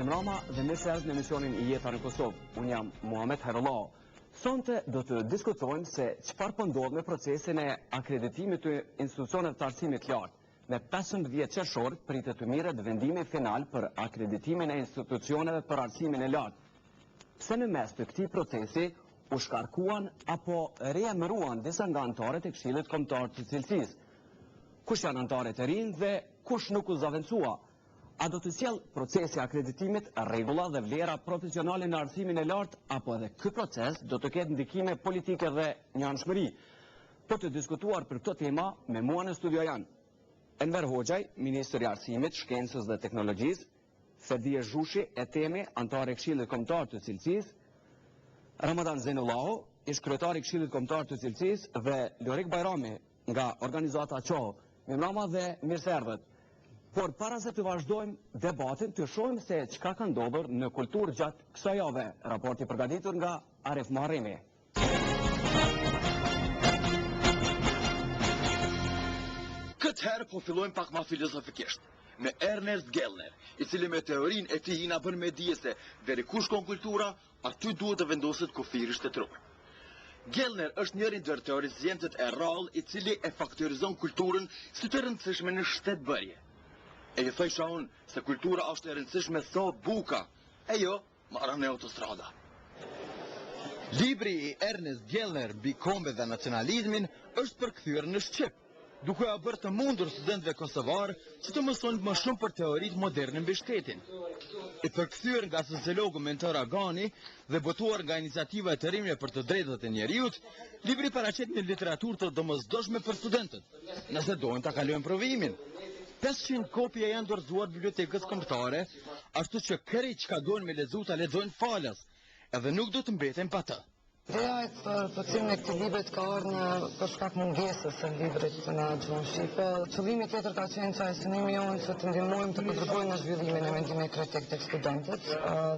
Mirëmbrëma dhe mirë se erdhët në emisionin Jeta në Kosovë. Unë jam Muhamet Herullahu. Sonte do të diskutojmë se çfarë po ndodh me procesin e akreditimit të institucioneve të arsimit të lartë. Me 15 qershor pritet të mirret vendimi final për akreditimin e institucioneve për arsimin e lartë. Pse në mes të këtij procesi u shkarkuan apo reemëruan disa nga anëtarët e Këshillit Kombëtar të Cilësisë? Kush janë anëtarët e rinj dhe kush nuk u zaventua? A do të sjell procesi akreditimit rregulla dhe vlera profesionale në arsimin e lartë, apo edhe ky proces do të ketë ndikime politike dhe njanshmëri? Për të diskutuar për këtë tema, me mua në studio janë Enver Hoxhaj, Ministri i Arsimit, Shkencës dhe Teknologjisë, Fedie Zhushi, Etemi, anëtar e Këshillit Kombëtar të Cilësisë, Ramadan Zenullahu, ish kryetari i Këshillit Kombëtar të Cilësisë dhe Lorik Bajrami nga organizata QO. Mirëmbrëma dhe mirë se erdhët. Por para se të vazhdojmë debatin, të shohim se çka ka ndodhur në kulturë gjatë kësaj jave. Raporti përgatitur nga Arif Muharremi. Këtë herë po fillojmë pak ma filozofikisht, me Ernest Gellner, i cili me teorinë e tij na bën me dije se deri ku shkon kultura, aty duhet të vendoset kufiri shtetëror. Gellner është njëri ndër teorizantët e rrallë i cili e faktorizon kulturën si të rëndësishme në shtetbërje. E ju thojsha unë se kultura është e rëndësishme sa buka, e jo marrë në autostrada. Libri i Ernest Gellner mbi kombet dhe nacionalizmin është përkthyer në shqip, duke ia bërë të mundur studentëve kosovar që të mësojnë më shumë për teoritë moderne mbi shtetin. I përkthyer nga sociologu Mentor Agani dhe botuar nga iniciativa e të rinjve për të drejtat e njerëzit, libri paraqet një literaturë të domosdoshme për studentët, nëse dojnë ta kalojnë provimin. 500 kopje janë dorëzuar bibliotekës kombëtare, ashtu që këri çka dojnë me lexu ta lexojnë falas, edhe nuk do të mbeten pa të. Ideja e përkthimit e këtij librit ka ardhur për shkak mungesës së librit në gjuhën shqipe. Qëllimi tjetër ka qenë që synimi jonë që të ndihmojmë të kontribuojmë në zhvillimin e mendimit kritik tek studentët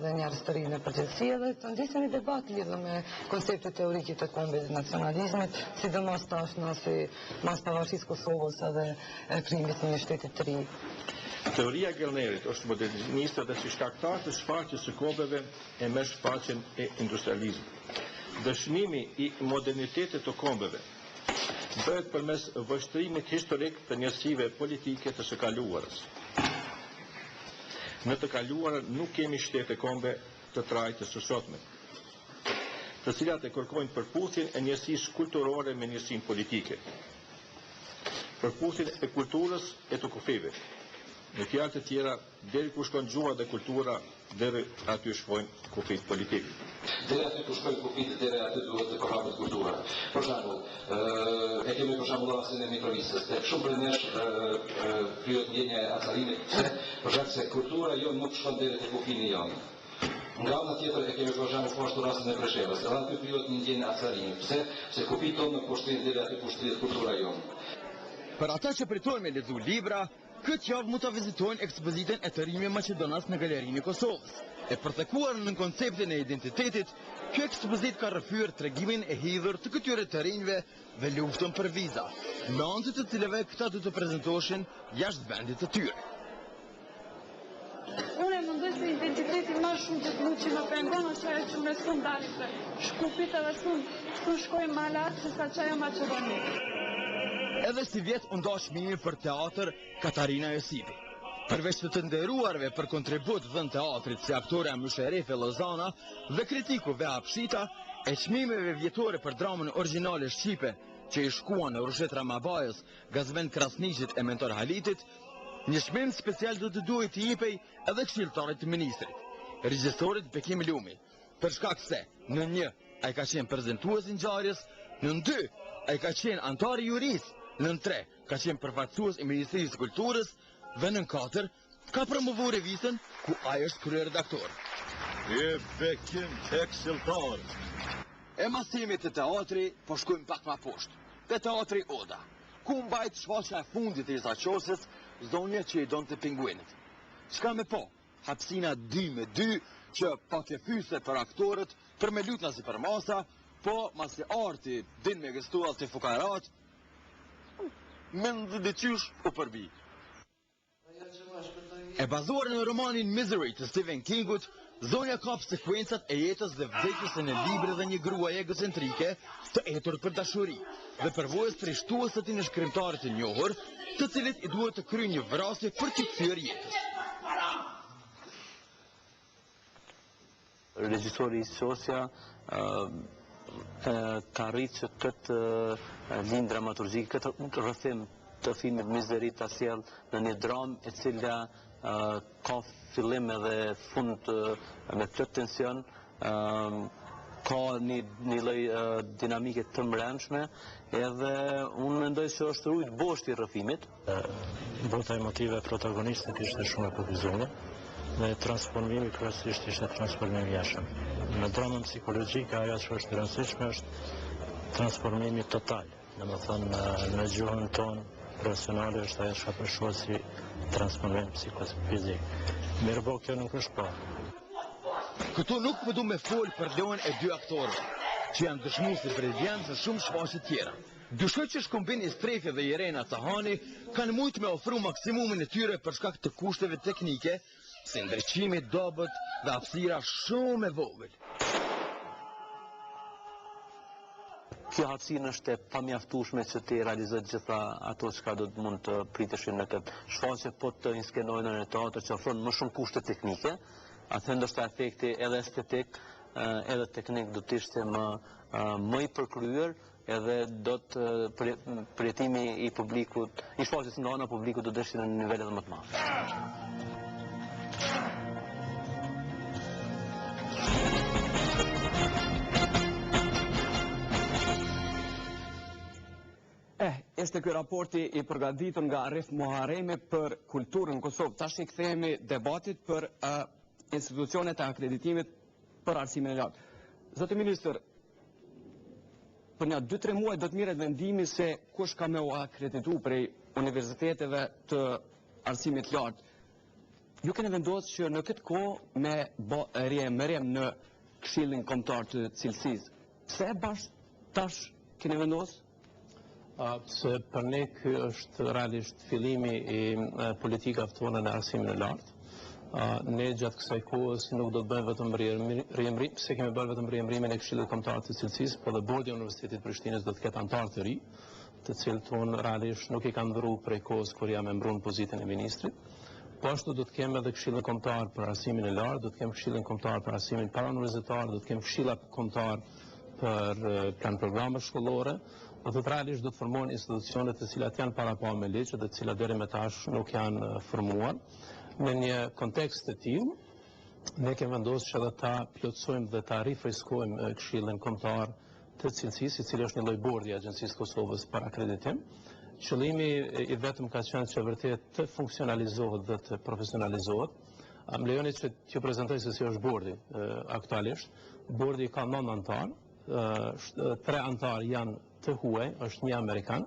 dhe njerëz të rinj në përgjithësi, dhe të ndisim një debat lidhur me konceptet teorike të kombit dhe nacionalizmit, sidomos tash si mas pavarësisë Kosovës edhe krijimit të një shteti të ri. Teoria e Gellnerit është moderniste dhe si shkaktar të shfaqjes së kombeve e me shfaqjen e industrializmit. Dëshmimi i modernitetit të kombeve bëhet përmes vështrimit historik të njësive politike të së kaluarës. Në të kaluarën nuk kemi shtete kombe të trajtës së sotme, të cilat e kërkojnë përputhjen e njësisë kulturore me njësinë politike, përputhjen e kulturës e të kufive. Në fjalë të tjera, deri ku shkon gjuha dhe kultura, deri aty shkojnë kufit politikë. Deri aty ku shkojnë kufit, deri aty duhet të përhapet kultura. Për shembull, e kemi për shembull rastin e Mitrovicës. Tek shumë prej nesh kryet ndjenja e acarimit, për shkak se kultura jonë nuk shkon deri te kufini jonë. Nga ana tjetër e kemi për shembull ashtu rastin e Preshevës. Edhe aty kryet një ndjenjë acarimit. Pse? Se kufit tonë nuk pushtrin deri aty ku shtrirët kultura jonë. Për ata që pritojnë me lexu libra, këtë javë mund të vizitojnë ekspozitën e të rinjve Maqedonas në Galerinë e Kosovës. E përtekuar në konceptin e identitetit, kjo ekspozit ka rrëfyer tregimin e hidhur të këtyre të rinjve dhe luftën për viza, me anë të cilëve këta do të prezantoheshin jashtë vendit të tyre. Unë mendoj se identiteti më shumë që më pengon është ajo që më son dalin për shkupit edhe sun shkojnë më lart se sa çajo Maqedoni. Edhe si vjet u nda çmimi për teatr Katarina Josipi. Përveç të nderuarve për kontribut dhënë teatrit si aktorea Musherefe Lozana dhe kritiku Vea Pshita, e çmimeve vjetore për dramën origjinale shqipe që i shkuan në Rushet Ramabajës, Gazvend Krasniqit e Mentor Halitit, një çmim special do të duhet të jepej edhe këshilltarit të ministrit, regjisorit Bekim Lumi, për shkak se në 1 ai ka qenë prezantues i ngjarjes, në 2 ai ka qenë antar i jurisë, në 3 ka qenë përfaqësues i Ministrisë së Kulturës dhe në 4 ka promovuar revistën ku ai është kryeredaktor. E Bekim këshilltar. E masimit të teatri po shkojmë pak më poshtë, te teatri Oda, ku mbajt shfaqja e fundit e Izaqosës, zonja që i donte pinguinit. Çka me po? Hapsina 2-2 që pa ke fyse për aktorët, për me lutna si për masa, po masi arti din me gëstuar të fukarat, me në dhe qysh u përbi. Ajo që më shpëtoj E bazuar në romanin Misery të Stephen Kingut, zonja kap sekuencat e jetës dhe vdekjes në libri dhe një gruaje egocentrike të etur për dashuri dhe përvojës trishtues të një shkrimtari të njohur, të cilit i duhet të kryejë një vrasje për të kthyer jetës. Regjisori Sosja ka rritë që këtë linjë dramaturgjike, këtë rrëfim të filmit Misery ta sjell në një dramë e cila ka fillim edhe fund me plot tension, ka një lloj dinamike të mbrëmshme, edhe unë mendoj se është rujt boshti i rrëfimit. Bota emotive e protagonistit ishte shumë e kufizuar dhe transformimi kryesisht ishte transformimi i jashtëm. Në dramën psikologjike ajo që është e rëndësishme është transformimi total. Domethënë në gjuhën tonë profesionale është ajo që përshkruhet si transformim psikofizik. Mirëpo kjo nuk është parë. Këtu nuk po du me fol për lojën e dy aktorëve, që janë dëshmuesi briljant në shumë shfaqje tjera. Dyshoj që shkombini Strefi dhe Irena Tahani kanë mujtë me ofru maksimumin e tyre për shkak të kushteve teknike, si ndriçimi dobët dhe hapësira shumë e vogël. Kjo hapësirë është e pamjaftueshme që të realizojë gjitha ato që do të mund të priteshin në këtë shfaqje, po të inskenojnë në teatr që ofron më shumë kushte teknike, atë ndoshta efekti edhe estetik, edhe teknik do të ishte më i përkryer, edhe do të përjetimi i publikut, i shfaqjes nga ana publikut do të ishte në nivel edhe më të madh. Este ky raporti i përgatitur nga Arif Muharremi për kulturën në Kosovë. Tash i kthehemi debatit për institucionet e akreditimit për arsimin e lartë. Zoti ministër, për një 2-3 muaj do të merret vendimi se kush ka me u akreditu prej universiteteve të arsimit lartë. Ju keni vendosur që në këtë kohë me rrjem në Këshillin Kombëtar të Cilësisë. Pse bash tash keni vendosur? Se për ne ky është realisht fillimi i politikave tona në arsimin e lartë. Ne gjatë kësaj kohës nuk do të bëjmë vetëm rrjemrim, se kemi bërë vetëm rrjemrimin e Këshillit Kombëtar të Cilësisë, por dhe Bordi i Universitetit Prishtinës do të ketë anëtarë të ri, të cilët unë realisht nuk i kanë dhëruar prej kohës kur jam e mbruar pozitën e ministrit. Po ashtu do të kemi edhe Këshillin Kombëtar për arsimin e lartë, do të kemi Këshillin Kombëtar për arsimin parauniversitar, do të kemi Këshillat Kombëtar për plan programe shkollore. Do të realisht do të formohen institucionet të cilat janë para pa me ligj dhe të cilat deri më tash nuk janë formuar. Në një kontekst të tillë, ne kemi vendosur që edhe ta plotësojmë dhe ta rifriskojmë Këshillin Kombëtar të Cilësisë, i cili është një lloj bordi i Agjencisë Kosovës për akreditim. Qëllimi i vetëm ka qenë që vërtet të funksionalizohet dhe të profesionalizohet. Më lejoni që t'ju prezantoj se si është bordi aktualisht. Bordi ka 9 anëtar, 3 anëtar janë të huaj, është një Amerikan,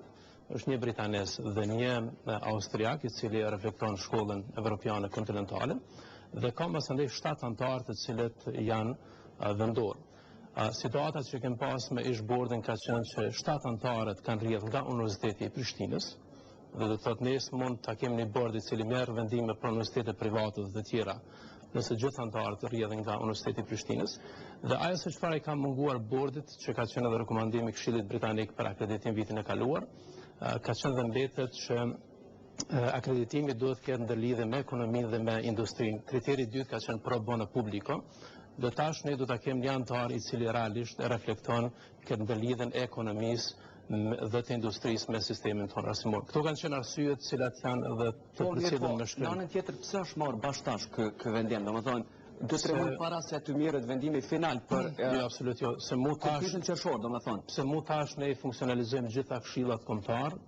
është një Britanes dhe një Austriak, i cili reflekton shkollën evropiane kontinentale, dhe ka mësëndej 7 anëtarë të cilët janë vendorë. Situata që kem pas me ish bordin ka qenë që 7 anëtarët kanë rrjedhur nga Universiteti i Prishtinës, dhe do të thotë nesër mund ta kemi një bord i cili merr vendime për universitete private dhe të tjera, nëse gjithë anëtarët rrjedhin nga Universiteti i Prishtinës. Dhe ajo se çfarë i ka munguar bordit, që ka qenë edhe rekomandimi i Këshillit Britanik për akreditim vitin e kaluar, ka qenë dhe mbetet që akreditimi duhet të ketë ndërlidhje me ekonominë dhe me industrinë. Kriteri i dytë ka qenë pro bono publico. Do tash ne do ta kemi një anëtar i cili realisht reflekton këtë ndërlidhjen e ekonomisë dhe të industrisë me sistemin tonë arsimor. Këto kanë qenë arsyet të cilat janë edhe të përcjellur me shkrim. Në anën tjetër, pse është marrë bashkëtash ky vendim? Domethënë, 2-3 muaj para se të merret vendimi final për jo, absolutisht jo, se mu tash konfliktin qershor, domethënë. Pse mu tash ne funksionalizojmë gjitha këshillat kombëtar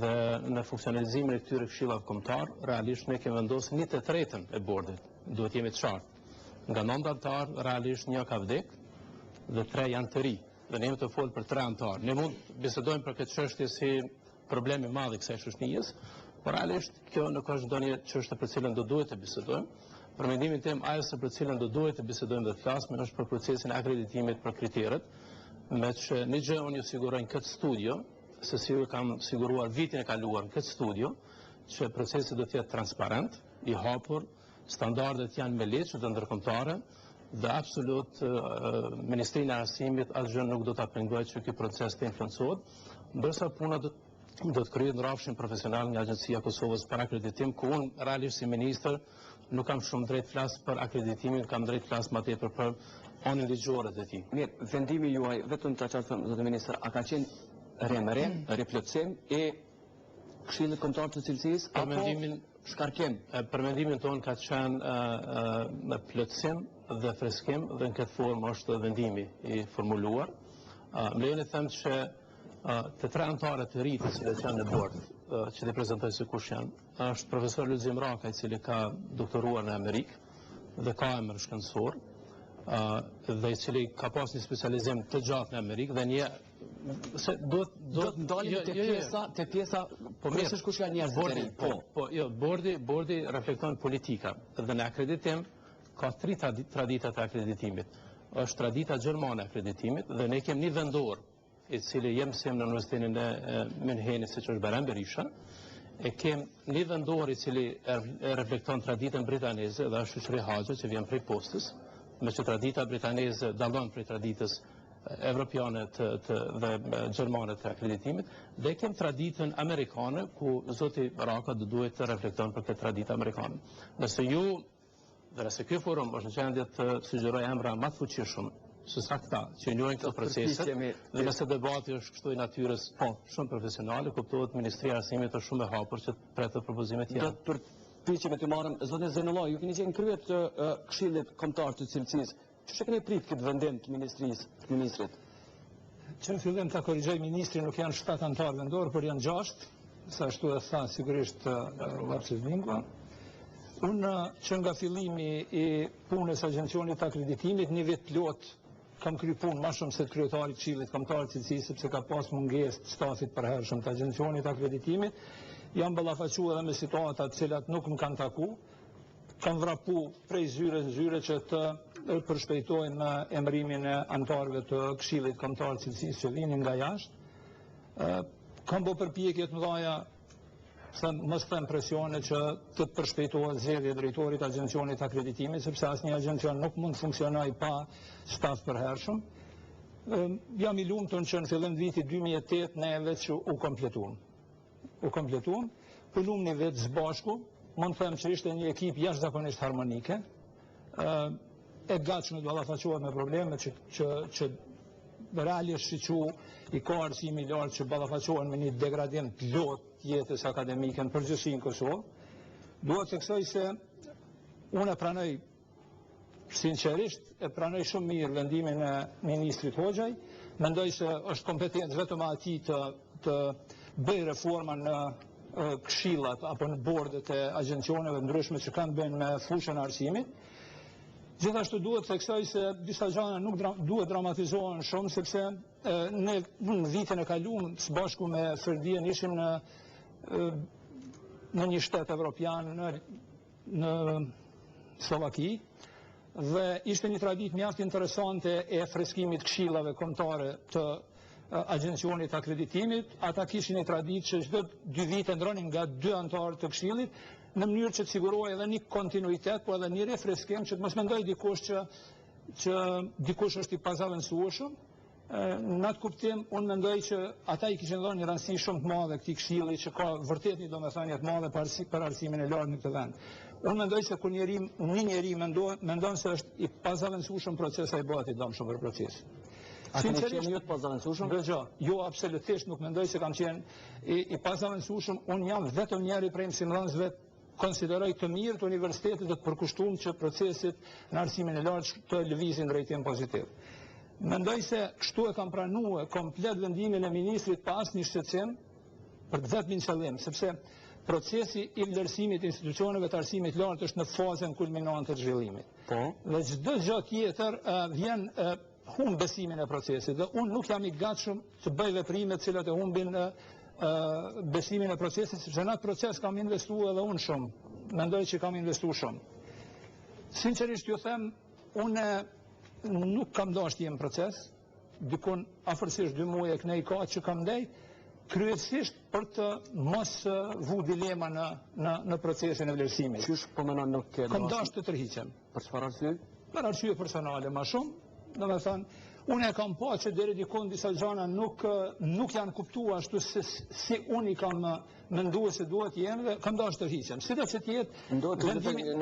dhe në funksionalizimin e këtyre këshillave kombëtar, realisht ne kemi vendosur 1/3 e bordit. Duhet jemi të qartë. Nga 9 anëtar, realisht një ka vdek dhe 3 janë të ri. Dhe ne jemi të folë për 3 anëtarë. Ne mund bisedojmë për këtë çështje si problemi i madh i kësaj shoqënisë, por realisht kjo nuk është ndonjë çështje për cilën do duhet të bisedojmë. Për mendimin tim, ajo se për cilën do duhet të bisedojmë dhe të flasim është për procesin e akreditimit për kriteret, me që një gjë unë ju siguroj në këtë studio, se si ju kam siguruar vitin e kaluar në këtë studio, që procesi do të jetë transparent, i hapur, standardet janë me leçë të ndërkombëtare dhe absolut Ministrinë e Arsimit asgjë nuk do ta pengojë që ky proces të influencohet, ndërsa puna do të kryhet në rrafshin profesional nga Agjencia e Kosovës për akreditim, ku unë realisht si ministër nuk kam shumë drejt flas për akreditimin, kam drejt flas më tepër për anin ligjore të tij. Mirë, vendimi juaj vetëm ta qartësojmë, zotë ministër, a ka qenë replotësim e Këshillit Kombëtar të Cilësisë apo shkarkim? Për mendimin tonë ka qenë plotësim dhe freskim dhe në këtë formë është vendimi i formuluar. Më lejoni të them që të tre anëtarët të ri të cilët janë në bord, që të prezantoj se kush janë, është profesor Lulzim Raka, i cili ka doktoruar në Amerikë dhe ka emër shkencor, dhe i cili ka pas një specializim të gjatë në Amerikë dhe një do të ndalim te pjesa përse kush janë njerëzit e ri. Jo, bordi reflekton politika dhe në akreditim ka 3 tradita të akreditimit. Është tradita gjermane e akreditimit dhe ne kemi një vendor i cili jem mësim në Universitetin e Münhenit, siç është Beren Berisha, e kem një vendor i cili reflekton traditën britaneze dhe është shoqëri Haxha që vjen prej postës, me që tradita britaneze dallon prej traditës evropiane dhe gjermane të akreditimit, dhe kem traditën amerikane ku zoti Raka duhet të reflekton për këtë traditë amerikane. Nëse ju, dhe nëse ky forum është në qendje të sugjeroj emra më të fuqishëm se sa këta që njohin këto procese, dhe nëse debati është kështu i natyrës shumë profesionale, kuptohet Ministria e Arsimit është shumë e hapur që të pretë propozime tjera. Do të përpiqemi të marrim, zotë Zenollaj, ju keni qenë krye të Këshillit Kombëtar të Cilësisë. Çfarë keni prit këtë vendim të ministrisë, të ministrit? Që në fillim ta korrigjoj, ministri nuk janë 7 anëtar vendor, por janë 6, sa ashtu e tha sigurisht lapsus lingua. Unë që nga fillimi i punës Agjencionit të Akreditimit, një vit plot kam kry punë ma shumë se të kryetari Këshillit Kombëtar të Cilësisë, sepse ka pas mungesë të stafit përhershëm të Agjencionit të Akreditimit. Jam ballafaquar edhe me situata të cilat nuk më kanë taku. Kam vrapu prej zyre në zyre që të përshpejtojnë në emërimin e anëtarëve të Këshillit Kombëtar të Cilësisë që vinin nga jashtë. Kam bo përpjekje të mëdha, mos them presione që të përshpejtohet zgjedhja e drejtorit të Agjencionit të Akreditimit, sepse asnjë agjencion nuk mund të funksionojë pa staf përhershëm. Jam i lumtur që në fillim vitit 2008 neve që u kompletuam, punum një vetë së bashku, mund të them që ishte një ekip jashtëzakonisht harmonike, e gatshme të ballafaqohet me probleme që realisht shiqu i ka arsimi lartë që ballafaqohen me një degradim të lot jetës akademike në përgjithësi në Kosovë. Duhet të theksoj se unë e pranoj sinqerisht, e pranoj shumë mirë vendimin e ministrit Hoxhaj. Mendoj se është kompetencë vetëm atij të bëjë reforma në këshillat apo në bordet e agjencioneve ndryshme që kanë bënë me fushën e arsimit. Gjithashtu duhet të theksoj se disa gjëra nuk duhet dramatizohen shumë, sepse ne në vitin e kaluar së bashku me Ferdien ishim në një shtet evropian në Slovaki dhe ishte një traditë mjaft interesante e freskimit këshillave kombëtare të Agjencionit të Akreditimit. Ata kishin një traditë që çdo 2 vite ndronin nga 2 anëtarë të këshillit, në mënyrë që të sigurohej edhe një kontinuitet, por edhe një refreskim që të mos mendoj dikush që dikush është i pazavendësueshëm. Në atë kuptim, unë mendoj që ata i kishin dhënë një rëndësi shumë të madhe këtij këshilli që ka vërtet një domethënie të madhe për arsimin e lartë në këtë vend. Unë mendoj se kur një njeri mendon se është i pazavendësueshëm, procesi i bëhet i dëmshëm për procesin. A keni qenë ju të pazavendësueshëm? Jo, absolutisht nuk mendoj se kam qenë i pazavendësueshëm. Unë jam vetëm njëri prej mësimdhënësve konsideroj të mirë të universitetit dhe të përkushtuar që procesit në arsimin e lartë të lëvizin drejtim pozitiv. Mendoj se kështu e kam pranuar komplet vendimin e ministrit pa asnjë shqetësim për vetëm qëllim, sepse procesi i vlerësimit të institucioneve të arsimit lartë është në fazën kulminante të zhvillimit. Dhe çdo gjë tjetër vjen humb besimin e procesit dhe unë nuk jam i gatshëm të bëj veprime të cilat e humbin besimin e procesit, sepse në atë proces kam investuar edhe unë shumë. Mendoj që kam investuar shumë. Sinqerisht ju them, unë nuk kam dashur të jem proces, dikun afërsisht 2 muaj e kënej ka që kam ndej, kryesisht për të mos vu dilema në procesin e vlerësimit. Qysh po menon nuk ke Kam dashur të tërhiqem. Për çfarë arsye? Për arsye personale më shumë, domethënë unë e kam pa që deri dikun disa gjëra nuk janë kuptuar ashtu si unë i kam menduar se duhet jenë dhe kam dashur të tërhiqem. Sido që të jetë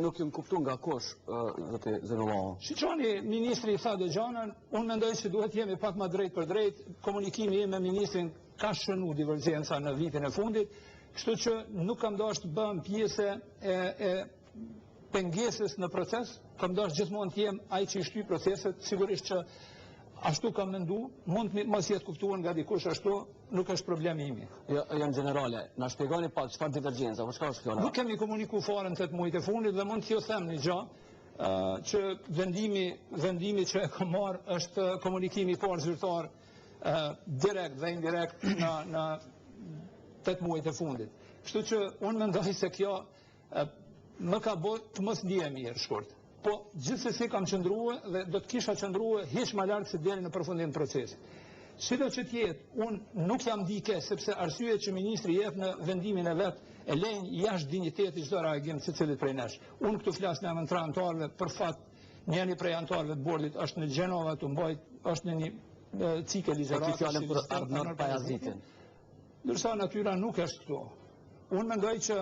nuk jam kuptuar nga kush zoti Zenullahu. Shiqoni, ministri i tha dhe gjanën, unë mendoj se duhet jemi pak më drejt për drejt, komunikimi me ministrin ka shënu divergjenca në vitin e fundit, kështu që nuk kam dashur të bëhem pjesë e pengesës në proces, kam dashur gjithmonë të jem ai që i shtyp proceset, sigurisht që ashtu kam mendu, mund të mos jetë kuptuar nga dikush ashtu, nuk është problemi im. Janë generale, na shpjegoni pak çfarë divergjenca, çka është kjo? Nuk kemi komunikuar fare në 8 muajt e fundit dhe mund t'ju them një gjë, që vendimi që e kam marrë është komunikimi i parë zyrtar direkt dhe indirekt në 8 muajt e fundit. Kështu që unë mendoj se kjo më ka bërë të mos ndihem mirë shkurt. Po gjithsesi kam qëndruar dhe do të kisha qëndruar hiç më lart se deri në përfundim të procesit. Sido që të jetë, unë nuk jam dike sepse arsye që ministri jep në vendimin e vet e lejnë jashtë dinjitetit çdo reagim secilit prej nesh. Unë këtu flas në emër të anëtarëve, për fat njëri prej anëtarëve të bordit është në Gjenova të mbajt, është në një cikë ligjërore fjalën për Ardnor Pajazitin. Ndërsa natyra nuk është këtu. Unë mendoj që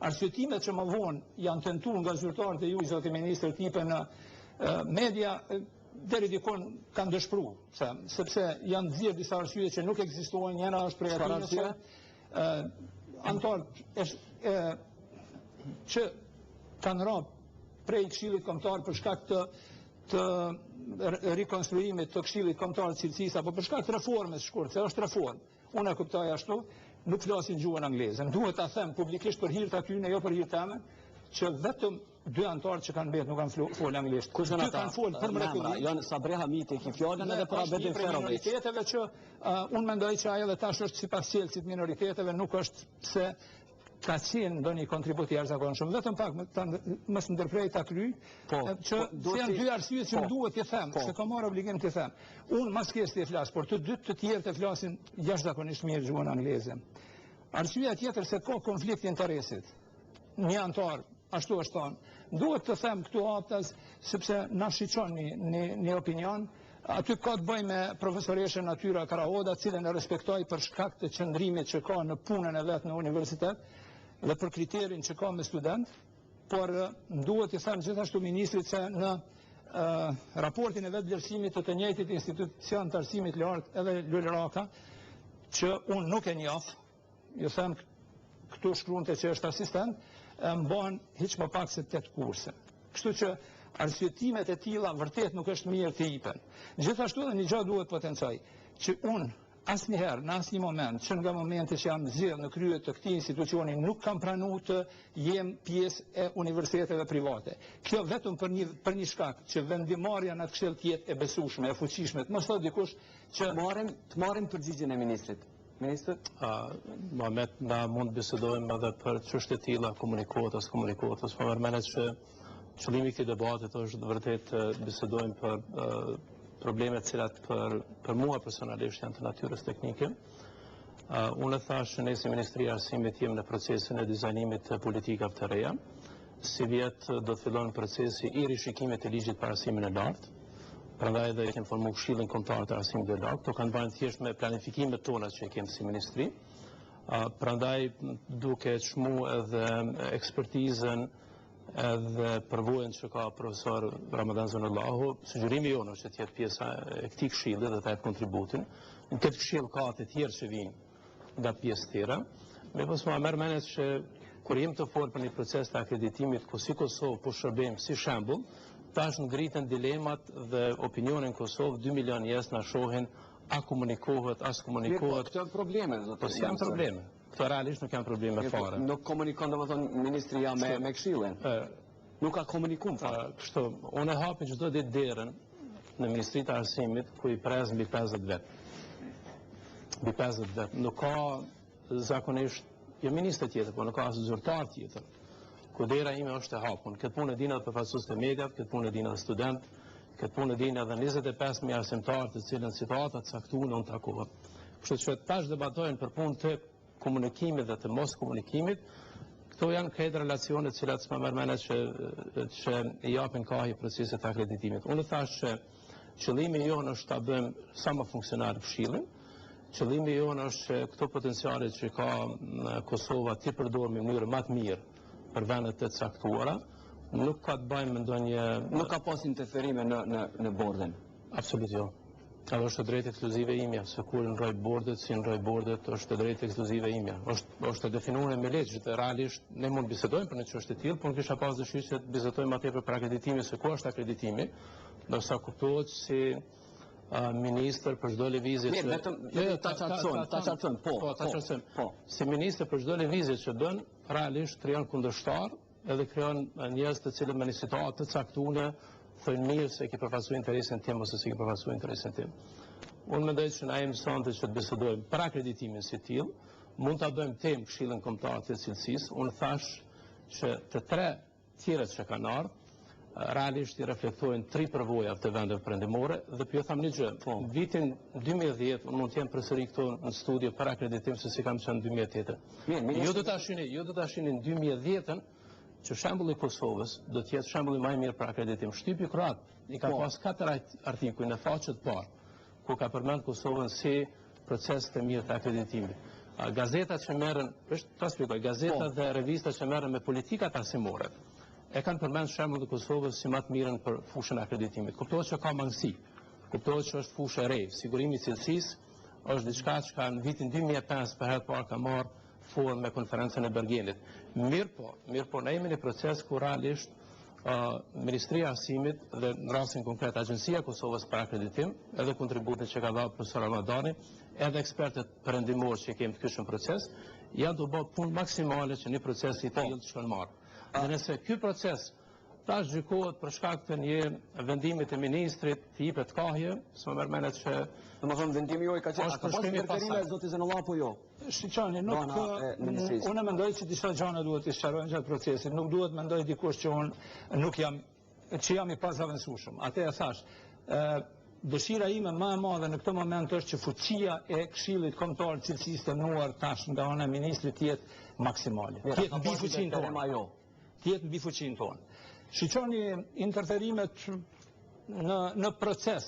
arsyetimet që më vonë janë tentuar nga zyrtarët e juaj zoti ministër tipe në media deri dikon kanë dëshpëruar, sepse janë nxjerrë disa arsye që nuk ekzistojnë, njëra është prej atyre anëtarë që kanë rënë prej Këshillit Kombëtar për shkak të rikonstruimit të Këshillit Kombëtar të Cilësisë apo për shkak të reformës shkurt, se është reformë. Unë e kuptoj ashtu, nuk flasin gjuhën angleze. Duhet ta them publikisht për hir të atyre, jo për hir tëme, që vetëm 2 anëtarë që kanë mbetë nuk kanë folur anglisht. Kush janë ata? Kanë folur për mrekulli. Janë Sabri Hamiti që fjalën edhe për Abedin Ferović. Minoriteteve që unë mendoj që ajo edhe tash është sipas cilësit minoriteteve, nuk është se ka qenë ndonjë kontribut i jashtëzakonshëm. Vetëm pak mos ndërprej ta kryj, që janë 2 arsye që më duhet t'i them, se kam marrë obligim t'i them. Unë mas kështu të flas, por të dytë të tjerë të flasin jashtëzakonisht mirë gjuhën angleze. Arsyeja tjetër se ka konflikt interesit. Një antar, ashtu është thonë, duhet të them këtu haptas, sepse na shiqon një opinion, aty ka të bëj me profesoreshën Natyra Karaoda, cilën e respektoj për shkak të qëndrimit që ka në punën e vet në universitet dhe për kriterin që ka me student, por duhet të them gjithashtu ministrit se në raportin e vet vlerësimit të njëjtit institucion të arsimit lartë edhe Lule Raka, që unë nuk e njoh, ju them këtu shkruante që është asistent, mban hiç më pak se 8 kurse. Kështu që arsyetimet e tilla vërtet nuk është mirë të jipen. Gjithashtu edhe një gjë duhet potencoj, që unë asnjëherë, në asnjë moment, që nga momenti që jam zgjedhur në krye të këtij institucioni, nuk kam pranuar të jem pjesë e universiteteve private. Kjo vetëm për një shkak, që vendimarrja në atë këshill të jetë e besueshme, e fuqishme. Mos thotë dikush që të marrim përgjigjen e ministrit. Ministër? Mohamed, na mund bisedojmë edhe për çështje të tilla komunikotas, po merr mend që qëllimi i këtij debatit është vërtet bisedojmë për problemet cilat për mua personalisht janë të natyrës teknike. Unë thash që ne si Ministria e Arsimit jemi në procesin e dizajnimit të politikave të reja. Si vjet do të fillon procesi i rishikimit të ligjit për arsimin e lartë. Prandaj edhe kemi formuar Këshillin Kombëtar të Arsimit të Lartë. To kanë bërë thjesht me planifikimet tona që kemi si ministri. Prandaj duke çmu edhe ekspertizën edhe përvojën që ka profesor Ramadan Zenullahu, sugjerimi jonë është që të jetë pjesa e këtij këshilli dhe të jetë kontributin. Në këtë këshill ka të tjerë që vijnë nga pjesë tjera. Me pas më merr mend që kur jemi të folë për një proces të akreditimit ku si Kosovë po shërbejmë si shembull, tash ngritën dilemat dhe opinionin Kosovë 2 milion njerëz na shohin a komunikohet, as komunikohet. Këto janë probleme, Po janë probleme. Këto realisht nuk janë probleme fare. Nuk komunikon domethënë ministria me Këshillin. Nuk ka komunikum fare. Kështu, unë hapi çdo ditë derën në Ministrinë e Arsimit ku i prez mbi 50 vet. Mbi 50 vet. Nuk ka zakonisht jo ministër tjetër, po nuk ka as zyrtar tjetër. Ku dera ime është e hapur. Këtë punë e dinë edhe përfaqësues të mediat, këtë punë e dinë edhe student, këtë punë e dinë edhe 25.000 arsimtarë të cilën situata të caktuara unë takova. Kështu që tash debatojnë për punë të komunikimit dhe të mos komunikimit. Këto janë këtë relacionet cilat s'ma mërmene që i japin kohë proceset të akreditimit. Unë thash që qëllimi jonë është ta bëjmë sa më funksionar Këshillin. Qëllimi jonë është që këto potencialet që ka Kosova ti përdorë me mënyrë më të mirë për vendet të caktuara, nuk ka të bëjmë ndonjë... Nuk ka pas interferime në bordin? Absolut jo. Ajo është drejtë ekskluzive imja, se kur ndroj bordet, si ndroj bordet, është drejtë ekskluzive imja. Është definuar me legj, që realisht ne mund bisedojmë për në çështje të tillë, por kisha pas dëshirë që të bisedojmë atje për akreditimin, se ku është akreditimi, ndërsa kuptohet si ministër për çdo lëvizje që... Ta qartësojmë. Si ministër për çdo lëvizje që bën, realisht krijon kundërshtar, edhe krijon njerëz të cilët me një situatë të caktuar thojnë mirë se ki përfasu interesin tim ose se ki përfasu interesin tim. Unë mendoj që na jemi sonte që të bisedojmë për akreditimin si tillë, mund ta bëjmë temë Këshillin Kombëtar të cilësisë. Unë thash që të tre tjerët që kanë ardhur, realisht i reflektojnë tri përvojat të vendeve perëndimore dhe po ju tham një gjë. Vitin 2010 unë mund të jem përsëri këtu në studio për akreditim se si kam qenë në 2008. Ju do ta shihni në 2010-ën që shembulli i Kosovës do të jetë shembulli më i mirë për akreditim. Shtypi Kroat i ka pas 4 artikuj në faqet parë, ku ka përmend Kosovën si proces të mirë të akreditimit. Gazetat që merren, gazetat dhe revistat që merren me politikat arsimore, e kanë përmend shembull të Kosovës si më të mirën për fushën e akreditimit. Kuptohet që ka mangësi, kuptohet që është fushë e re. Sigurimi i cilësisë është diçka që në vitin 2005 për herë parë ka marrë formë me konferencën e Bergenit. Mirë po, ne jemi në proces ku realisht Ministria e Arsimit dhe në rastin konkret Agjencia e Kosovës për akreditim, edhe kontributin që ka dhënë profesor Ramadani, edhe ekspertët perëndimor që kemi të kyshën proces, janë të bëjë punë maksimale që një proces i tillë të shkon marrë. Dhe nëse ky proces tash gjykohet për shkak të një vendimit të ministrit të jepet kohë, s'më merr mend që domethënë vendimi juaj ka qenë ka pas interferime zoti Zenolla apo jo? Shiqani, unë mendoj që disa gjëra duhet të sqarohen gjatë procesit, nuk duhet mendoj dikush që unë nuk jam i pazaventueshëm. Atë e thash. Dëshira ime më e madhe në këtë moment është që fuqia e Këshillit Kombëtar të cilësisë të mëuar tash nga ana e ministrit të jetë maksimale. Të jetë mbi fuqinë tonë. Të jetë mbi fuqinë tonë. Shiqoni interferimet në proces.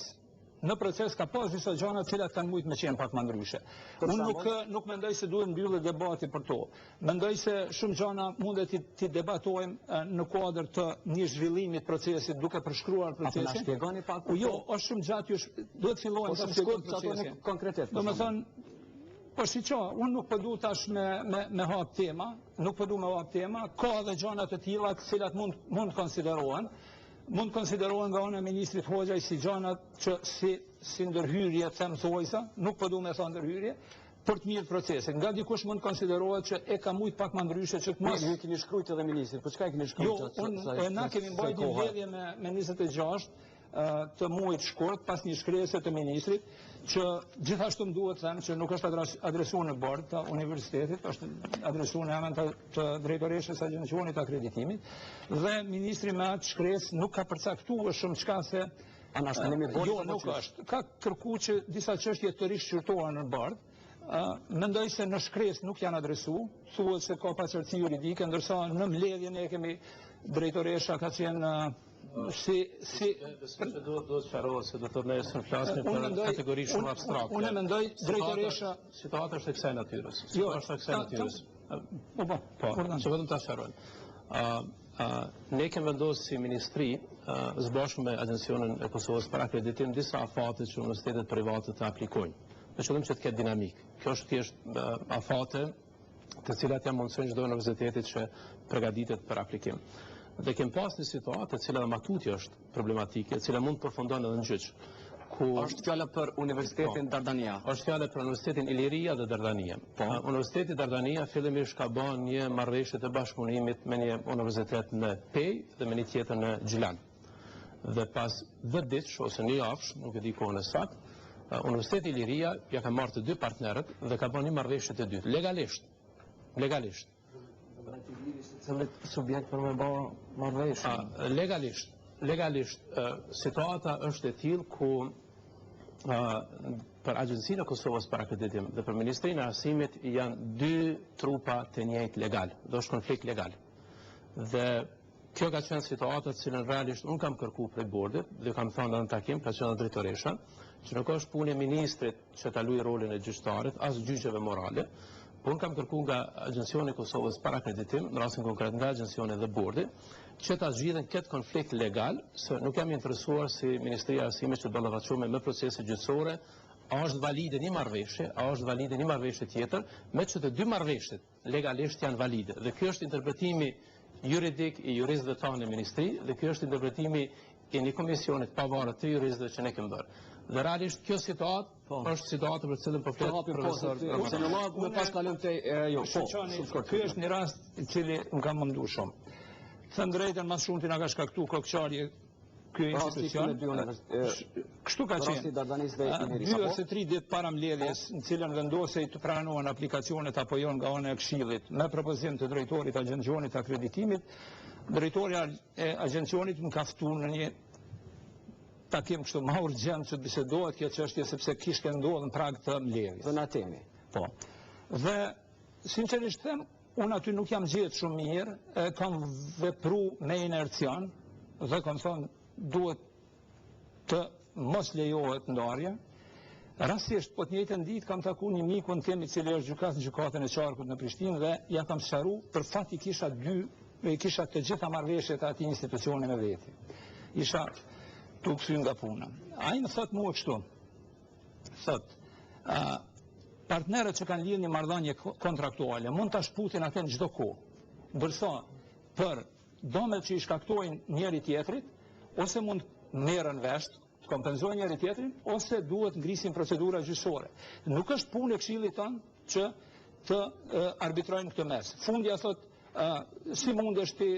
Në proces ka pas disa gjëra të cilat kanë mujtë me qenë pak më ndryshe. Unë nuk mendoj se duhet mbyllet debati për to. Mendoj se shumë gjëra mundet të debatojmë në kuadër të një zhvillimi të procesit duke përshkruar procesin. Apo na shpjegoni pak? Jo, është shumë gjatë, duhet fillojmë të shpjegojmë procesin. Konkretet. Domethënë, po shiqo, unë nuk po du tash me hap tema, ka edhe gjëra të tilla të cilat mund konsiderohen. Mund konsiderohen nga ana e ministrit Hoxhaj si gjëra që si ndërhyrje themthojsa, nuk po du me thënë ndërhyrje, për të mirë procesin. Nga dikush mund konsiderohet që e ka mujt pak më ndryshe që të mos. Ju keni shkruajtur edhe ministrit, po çka e keni shkruajtur? Jo, na kemi mbajtur një mbledhje me 26 të muajit shkurt pas një shkresë të ministrit, që gjithashtu më duhet them që nuk është adresuar në bord të universitetit, është adresuar në emën të drejtoreshës së Agjencisë të Akreditimit, dhe ministri me atë shkresë nuk ka përcaktuar shumë çka se jo, nuk është. Ka kërkuar që disa çështje të rishqyrtohen në bord. Mendoj se në shkresë nuk janë adresuar, thuhet se ka paqartësi juridike, ndërsa në mbledhjen e kemi drejtoresha ka qenë duhet sqarohet se do të nesër flasim për kategori shumë abstrakte. Unë mendoj drejtoresha situata është e kësaj natyrës. Jo, është e kësaj natyrës. Po, që vetëm ta sqarojmë. Ne kemi vendosur si ministri së bashku me Agjencion e Kosovës për akreditim disa afate që universitetet private të aplikojnë. Me qëllim që të ketë dinamik. Kjo është thjesht afate të cilat janë mundësojnë çdo universitetit që përgatitet për aplikim. Dhe kem pas një situatë e cila në matutje është problematike, e cila mund të përfundon edhe në gjyq. Është fjala për Universitetin Dardania. Është fjala për Universitetin Iliria dhe Dardania. Universiteti Dardania fillimisht ka bën një marrëveshje të bashkëpunimit me një universitet në Pej dhe me një tjetër në Gjilan. Dhe pas 10 ditësh ose një javësh, nuk e di kohën e saktë, Universiteti Iliria ja ka marrë të dy partnerët dhe ka bën një marrëveshje të dytë, legalisht. Cëllit subjekt për me bë marrëveshje? Legalisht, situata është e tillë ku për Agjencinë e Kosovës për akreditim dhe për Ministrinë e Arsimit janë dy trupa të njëjtë legal, do është konflikt legal. Dhe kjo ka qenë situata të cilën realisht unë kam kërku prej bordit dhe kam thënë në takim, ka qenë drejtoresha, që nuk është punë e ministrit që ta luajë rolin e gjyqtarit, as gjyqeve morale, por unë kam kërku nga Agjencioni e Kosovës për akreditim, në rastin konkret nga Agjencioni dhe bordi, që ta zgjidhen këtë konflikt legal, se nuk jam interesuar si Ministria e Arsimit që ballavaçohet me procese gjyqësore, a është valide një marrëveshje, a është valide një marrëveshje tjetër, me që të dy marrëveshjet legalisht janë valide. Dhe kjo është interpretimi juridik i juristëve tanë në ministri, dhe kjo është interpretimi i një komisionit pavarur të juristëve që ne kemi bërë. Dhe realisht kjo situatë është situatë për cilën po flet profesor. Më pas kalojmë te Ky është një rast i cili më ka munduar shumë. Thënë drejtën, mas shumti na ka shkaktuar kokçarje ky institucion. Kështu ka qenë. 2 ose 3 ditë para mbledhjes, në cilën vendosej të pranohen aplikacionet apo jo nga ana e Këshillit, me propozim të drejtorit të Agjencionit të Akreditimit, drejtori e Agjencionit më ka ftuar në një takim kështu më urgjent që të bisedohet kjo çështje sepse kishte ndodhur në prag të mbledhjes. Donatemi. Po. Dhe sinqerisht them, unë aty nuk jam gjetë shumë mirë, kam vepru me inercion dhe kam thonë duhet të mos lejohet ndarja. Rastisht, po të njëjtën ditë kam taku një mikun tim i cili është gjykat në gjykatën e Qarkut në Prishtinë dhe ja kam sqaruar për fat i kisha të gjitha marrëveshjet e atij institucioni me veti. Isha tu kthyer nga puna. Ai më thot mua kështu. Thot, partnerët që kanë lidhur një marrëdhënie kontraktuale mund ta shputin atë në çdo kohë. Ndërsa për domet që i shkaktojnë njëri tjetrit, ose mund merren vesh të kompenzojnë njëri tjetrin, ose duhet ngrisin procedura gjyqësore. Nuk është punë e Këshillit tonë që të arbitrojnë këtë mes. Fundja thot, si mundesh ti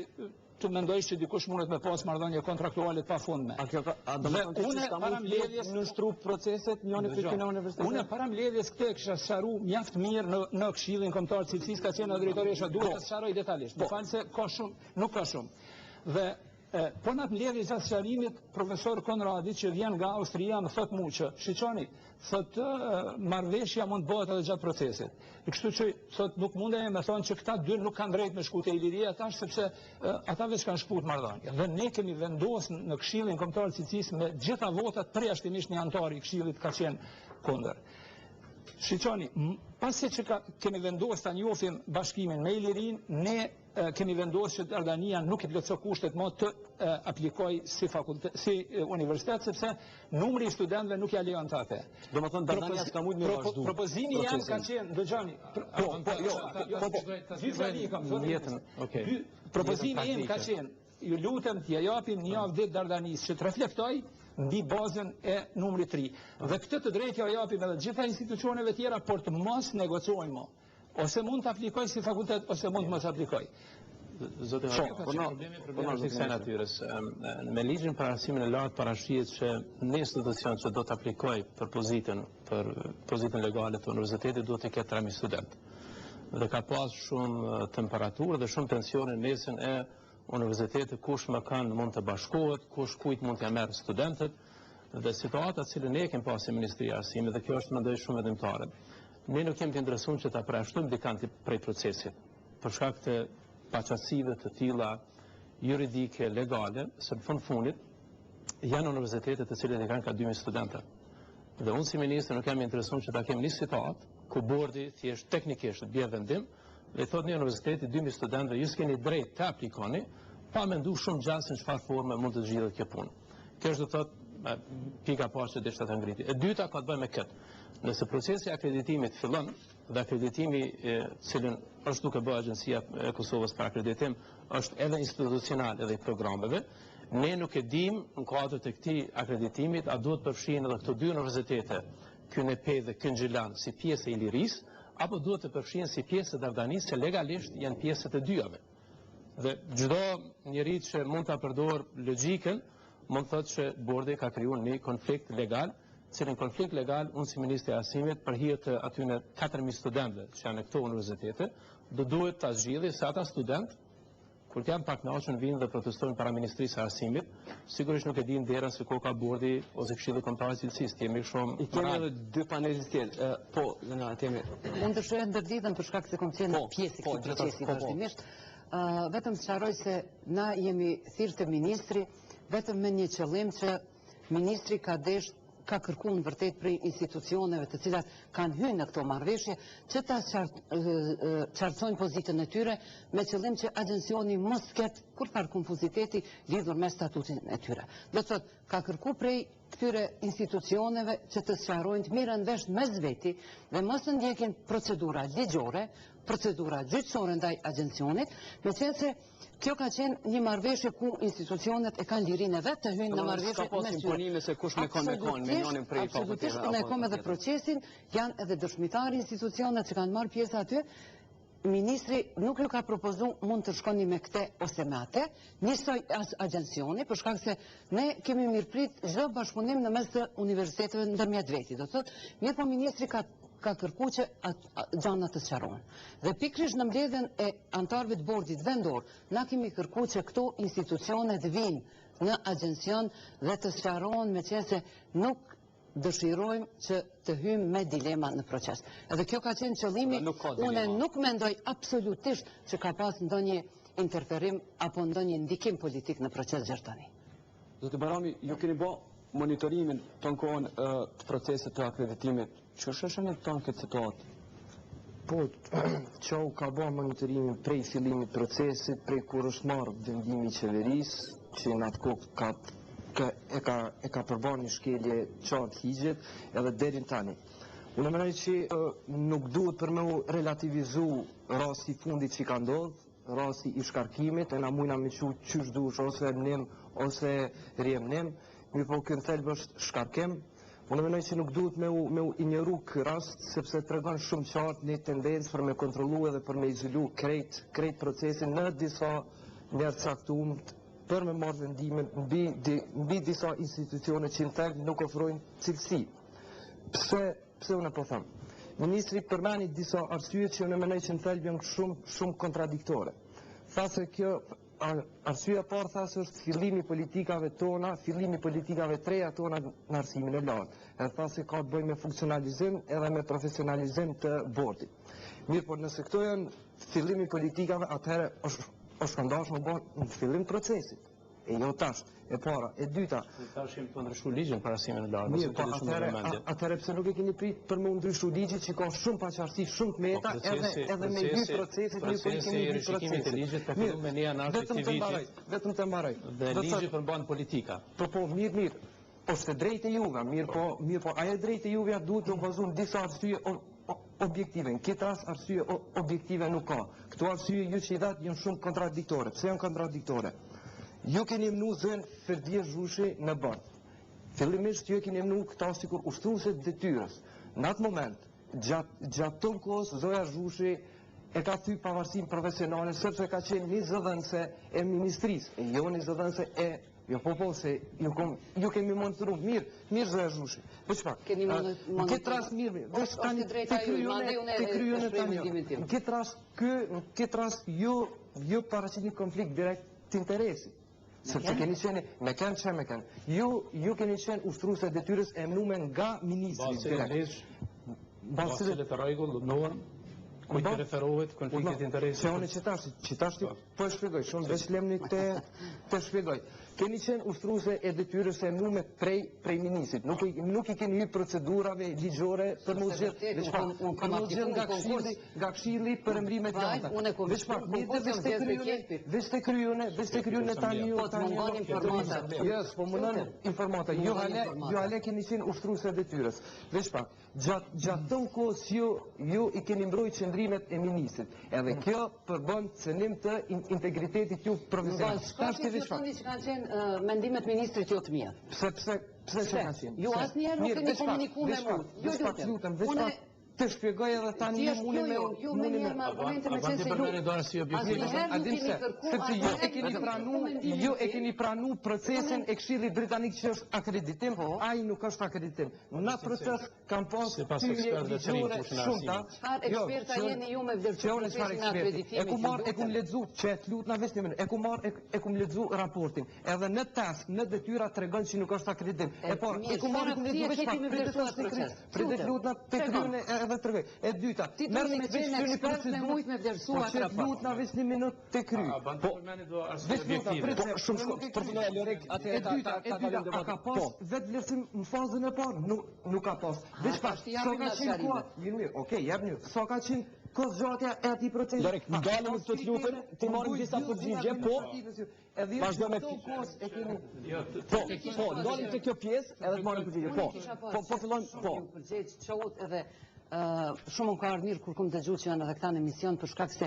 të mendojsh që dikush mundet me pas marrëdhënie kontraktuale të pafundme. Unë para mbledhjes në shtrup proceset njëri fiton në universitet. Unë para mbledhjes këtë kisha sqaruar mjaft mirë në Këshillin Kombëtar të Cilësisë, ka qenë drejtoresha, duhet të sqaroj detajisht. Më fal se ka shumë, nuk ka shumë. Dhe po në mbledhje gjatë sqarimit, profesor Konradi që vjen nga Austria më thot mua që shiqoni, thot marrëveshja mund bëhet edhe gjatë procesit. Kështu që thot nuk mundem me thonë që këta dy nuk kanë drejt me shkute i liria tash sepse ata veç kanë shkut marrëdhënie. Dhe ne kemi vendosur në Këshillin Kombëtar të Cilësisë me gjitha votat përjashtimisht një antar i Këshillit ka qenë kundër. Shiqoni, pasi që kemi vendosur ta njohim bashkimin me Ilirin, ne kemi vendosur që Ardania nuk i plotëso kushtet më të aplikoj si universitet, sepse numri i studentëve nuk ja lejon të atë. Domethënë Ardania s'ka mujt me vazhdu. Propozimi jam ka qenë, dëgjoni. Propozimi im ka qenë, ju lutem t'ja japim një javë ditë Dardanisë që të reflektoj mbi bazën e numri 3. Dhe këtë të drejtë ja japim edhe gjitha institucioneve tjera, por të mos negocojmë. Ose mund të aplikoj si fakultet, ose mund të mos aplikoj. Zotë problemi i kësaj natyrës. Me ligjin për arsimin e lartë parashihet që një institucion që do të aplikoj për pozitën legale të universitetit duhet të ketë 3.000 studentë. Dhe ka pas shumë temperaturë dhe shumë tensione në mesin e universitetit, kush më kanë mund të bashkohet, kush kujt mund t'ja merr studentët, dhe situata cilën ne kemi pas në Ministria e Arsimit, dhe kjo është mendoj shumë vendimtare. Ne nuk kemi të interesuar që ta përjashtojmë dikant prej procesit, për shkak të paqësive të tilla juridike, legale, se në fund fundit janë universitetet të cilat i kanë ka 2.000 studentë. Dhe unë si ministër nuk jam interesuar që ta kemi një situatë ku bordi thjesht teknikisht të bie vendim dhe i thot një universiteti 2.000 studentëve ju s'keni drejt të aplikoni, pa mendu shumë gjatë se në çfarë forme mund të zgjidhet kjo punë. Kjo është do thotë pika parë që deshta të ngriti. E dyta ka të bëjë me këtë. Nëse procesi i akreditimit fillon dhe akreditimi cilën është duke bërë Agjencia e Kosovës për akreditim është edhe institucional edhe i programeve, ne nuk e dim në kuadër të këtij akreditimit a duhet përfshihen edhe këto dy universitete, KNP dhe Këngjilan si pjesë e Ilirisë, apo duhet të përfshihen si pjesë e Dardanisë që legalisht janë pjesë të dyjave. Dhe çdo njeri që mund ta përdor logjikën mund thotë që bordi ka krijuar një konflikt legal, cilin konflikt legal unë si Ministri i Arsimit për hir të atyne 4.000 studentëve që janë në këto universitete, do duhet ta zgjidhë se ata student kur të janë pak kënaqur vinë dhe protestojnë para Ministrisë së Arsimit, sigurisht nuk e dinë derën se ko ka bordi ose Këshilli Kombëtar i Cilësisë. Jemi shumë I kemi edhe dy panelistë tjerë. Po, në temi. Unë dëshiroj ndërditën për shkak se kom qenë pjesë i këtij procesi vazhdimisht. Vetëm sqaroj se na jemi thirrë te ministri vetëm me një qëllim që ministri ka kërkuar në vërtet prej institucioneve të cilat kanë hyrë në këto marrëveshje që ta qartësojnë pozitën e tyre me qëllim që agjencioni mos ketë kurfar konfuziteti lidhur me statutin e tyre. Do të thotë, ka kërkuar prej këtyre institucioneve që të sqarojnë të mirën vesh mes veti dhe mos të ndjekin procedura ligjore, procedura gjyqësore ndaj agjencionit, me qenë se kjo ka qenë një marrëveshje ku institucionet e kanë lirinë e vetë të hyjnë në marrëveshje me tyre. Ka pas imponime se kush me kon, me njënin prej fakulteteve. Absolutisht, ne kom edhe procesin, janë edhe dëshmitarë institucionet që kanë marrë pjesë aty. Ministri nuk ju ka propozu mund të shkoni me këte ose me ate, njësoj agjencioni, për shkak se ne kemi mirëprit çdo bashkëpunim në mes të universiteteve ndërmjet veti. Do të thotë, mirë po ministri ka kërku që gjanat të sqarohen. Dhe pikrish në mbledhjen e antarëve të bordit vendor, na kemi kërku që këto institucionet vinë në agjencion dhe të sqarohen me qenë se nuk dëshirojmë që të hymë me dilema në proces. Edhe kjo ka qenë qëllimi, une nuk mendoj absolutisht që ka pas ndonjë interferim apo ndonjë ndikim politik në proces gjertani. Zotë Barami, ju keni bo monitorimin të në kohën të proceset të akreditimit. Që shëshën e të në këtë situatë? Po, që u ka bo monitorimin prej fillimit procesit, prej kur është marrë vendimi i qeverisë, që në atë kohë e ka përbon një shkelje qartë ligjet edhe derin tani. Unë mendoj që nuk duhet për me u relativizu rasti fundit që ka ndodhë, rasti i shkarkimit, e na mujna me qysh dush ose nim ose rjem nim, mi po kënë thelbë është shkarkim. Unë mendoj që nuk duhet me u injoru kë rast, sepse të regon shumë qartë një tendencë për me kontrolu edhe për me izolu krejt procesin në disa njerë caktuar për me marrë vendimin mbi disa institucione që në thelbë nuk ofrojnë cilësi. Pse unë po thamë? Ministri përmeni disa arsye që unë mendoj që në thelbë janë shumë kontradiktore. Tha se kjo arsyeja parë tha se është fillimi politikave tona, fillimi politikave treja tona në arsimin e lartë. Edhe tha se ka të bëjë me funksionalizim edhe me profesionalizim të bordit. Mirë, por nëse këto janë fillimi politikave, atëherë është këndash më bërë në fillim procesit. E jo tash, e para, e dyta. Tash jemi të ndryshu ligjin për arsimin e lartë. Mirë, po atëherë pse nuk e keni prit për me ndryshu ligjit që ka shumë paqartësi, shumë të meta, edhe me dy procesit, një po i kemi dy procesit. Ligjit ka filluar me një anartë aktivitit. Vetëm të mbaroj. Dhe ligji përmban politika. Po, mirë. Është drejtë e juve, mirë po, ajo drejtë e juve duhet të bazuar disa arsye objektive. Në këtë rast arsye objektive nuk ka. Këto arsye ju që i dat janë shumë kontradiktore. Pse janë kontradiktore? Ju keni mnu zënë Ferdie Zhushi në bord. Fillimisht ju keni mnu këta sikur ushtruese të detyrës. Në atë moment, gjatë të kohës, Zoja Zhushi e ka thy pavarësinë profesionale, sepse ka qenë një zëdhënëse e ministrisë, e jo një zëdhënëse e jo po se ju kemi monitru mirë Zoja Zhushi. Veç pak. Në këtë rast mirë, veç tani të kryune tani. Në këtë rast ju paraqit një konflikt direkt të interesit. Sepse keni qenë, me kanë. Ju keni qenë ushtruese detyrës e mnume nga ministri direkt. Basilë të rregull, nuan kujt referohet konfliktit interesit. Se unë që tash po e shpjegoj, shumë veç lemni të shpjegoj. Keni qenë ushtruese e detyrës e mnume prej ministrit. Nuk i keni hyrë procedurave ligjore për më zgjedh nga këshilli për emrimet gjata. Veç pak, veç të kryune tani ju. Jes, po mundon informata. Ju hale keni qenë ushtruese e detyrës. Veç pak, gjatë të kohës ju i keni mbrojtë qëndrimet e ministrit. Edhe kjo përbën cënim të integritetit ju profesional. Mendimet ministrit jo të mirë. Pse që ka qenë? Ju asnjëherë nuk keni komunikuar me mua. Veç pak lutem, të shpjegoj edhe tani ju me njerë me argumente me qenë se ju e keni pranu procesin e Këshillit Britanik që është akreditim, ai nuk është akreditim. Në atë proces kam pas pyetje ligjore shumëta. Çfarë eksperta jeni ju me vlerësu procesin e akreditimit? E kum lexu, që të lut na vestimin. E kum lexu raportin. Edhe në test, në detyra tregon që nuk është akreditim. E parë, e kum lexu edhe tregoj. E dyta, merrni një procedurë me vlerësu atë raport. Lut na vesh një minutë te kry. Ka pas vetë vlerësim në fazën e parë, nuk ka pas. Veç pas, so ka qenë kua, okej, jep një, so ka qenë kozgjatja e atij procesi. Lorek, dalëm të lutën, ti marrim disa përgjigje, po, vazhdo me dalim të kjo pjesë, edhe të marrim përgjigje, po fillojmë, po. Edhe shumë më ka ardhur mirë kur kum dëgju që janë edhe këta në emision për shkak se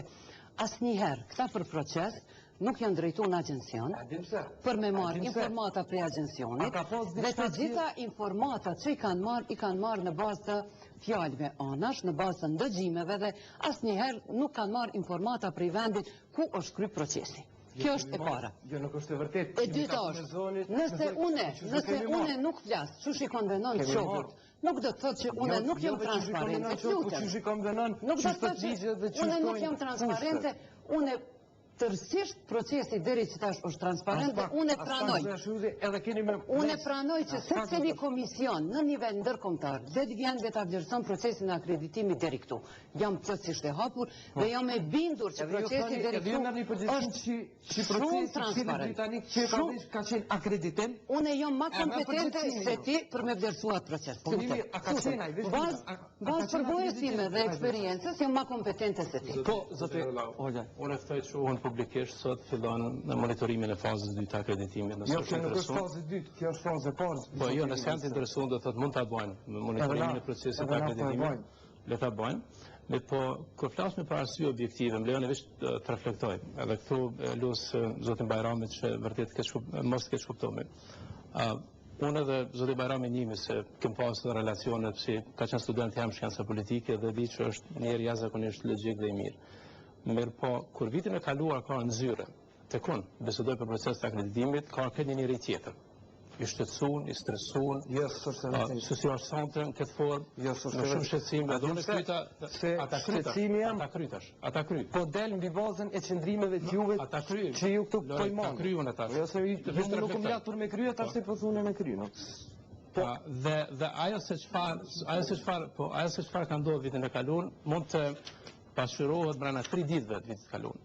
asnjëherë këta për proces nuk janë drejtuar në agjencion për me marrë informata prej agjencionit dhe të gjitha informatat që i kanë marrë në bazë të fjalëve anash, në bazë të ndëgjimeve dhe asnjëherë nuk kanë marrë informata prej vendit ku është kry procesi. Kjo është e para. Jo, nuk është e vërtet. E dyta është, nëse une nuk flas, çu shikon venon çopur. Nuk do të thotë që une nuk jam transparente, nuk do të thotë që une nuk jam transparente, une tërësisht procesi deri që tash është transparente, une pranoj që secili komision në nivel ndërkombëtar dhe vjen dhe ta vlerëson procesin e akreditimit deri këtu. Jam plotësisht e hapur dhe jam e bindur që procesi deri këtu është shumë transparent. Shumë ka qenë akreditim. Une jam më kompetente se ti për me vlerësuar proces. Bazë përvojës time dhe eksperiencës jam më kompetente se ti. Po, zotë Olga, unë ftoj që unë publikisht sot fillon në monitorimin e fazës 2 të akreditimit. Jo, kjo nuk është fazë 2, kjo është fazë e parë. Po, jo, nëse janë të interesuar do thotë mund ta bëjnë me monitorimin e procesit të akreditimit. Le ta bëjnë. Po, kur flasim për arsye objektive, më lejoni vetë të reflektoj. Edhe këtu lutem zotin Bajramit që vërtet mos keq kuptomi. Unë edhe zoti Bajrami njimi se kem pasur relacione si ka qenë student jam shkenca politike dhe di që është njerë jashtëzakonisht logjik dhe i mirë. Mirë po, kur vitin e kaluar ka në zyre, tek unë, bisedoj për proces të akreditimit, ka këtë njëri tjetër. I shtetësun, i stresun, social centre në këtë formë, në shumë shtetësime, do në kryta, ata kry. Po del mbi bazën e qëndrimeve të juve që ju këtu pojmonë. Ata kryu në tash. Nuk më latë për me kryet, ashtë të pësunë me kry, no? Dhe ajo se çfarë ka ndodhur vitin e kaluar, mund të pasqyrohet brenda 3 ditëve të vitit të kaluar.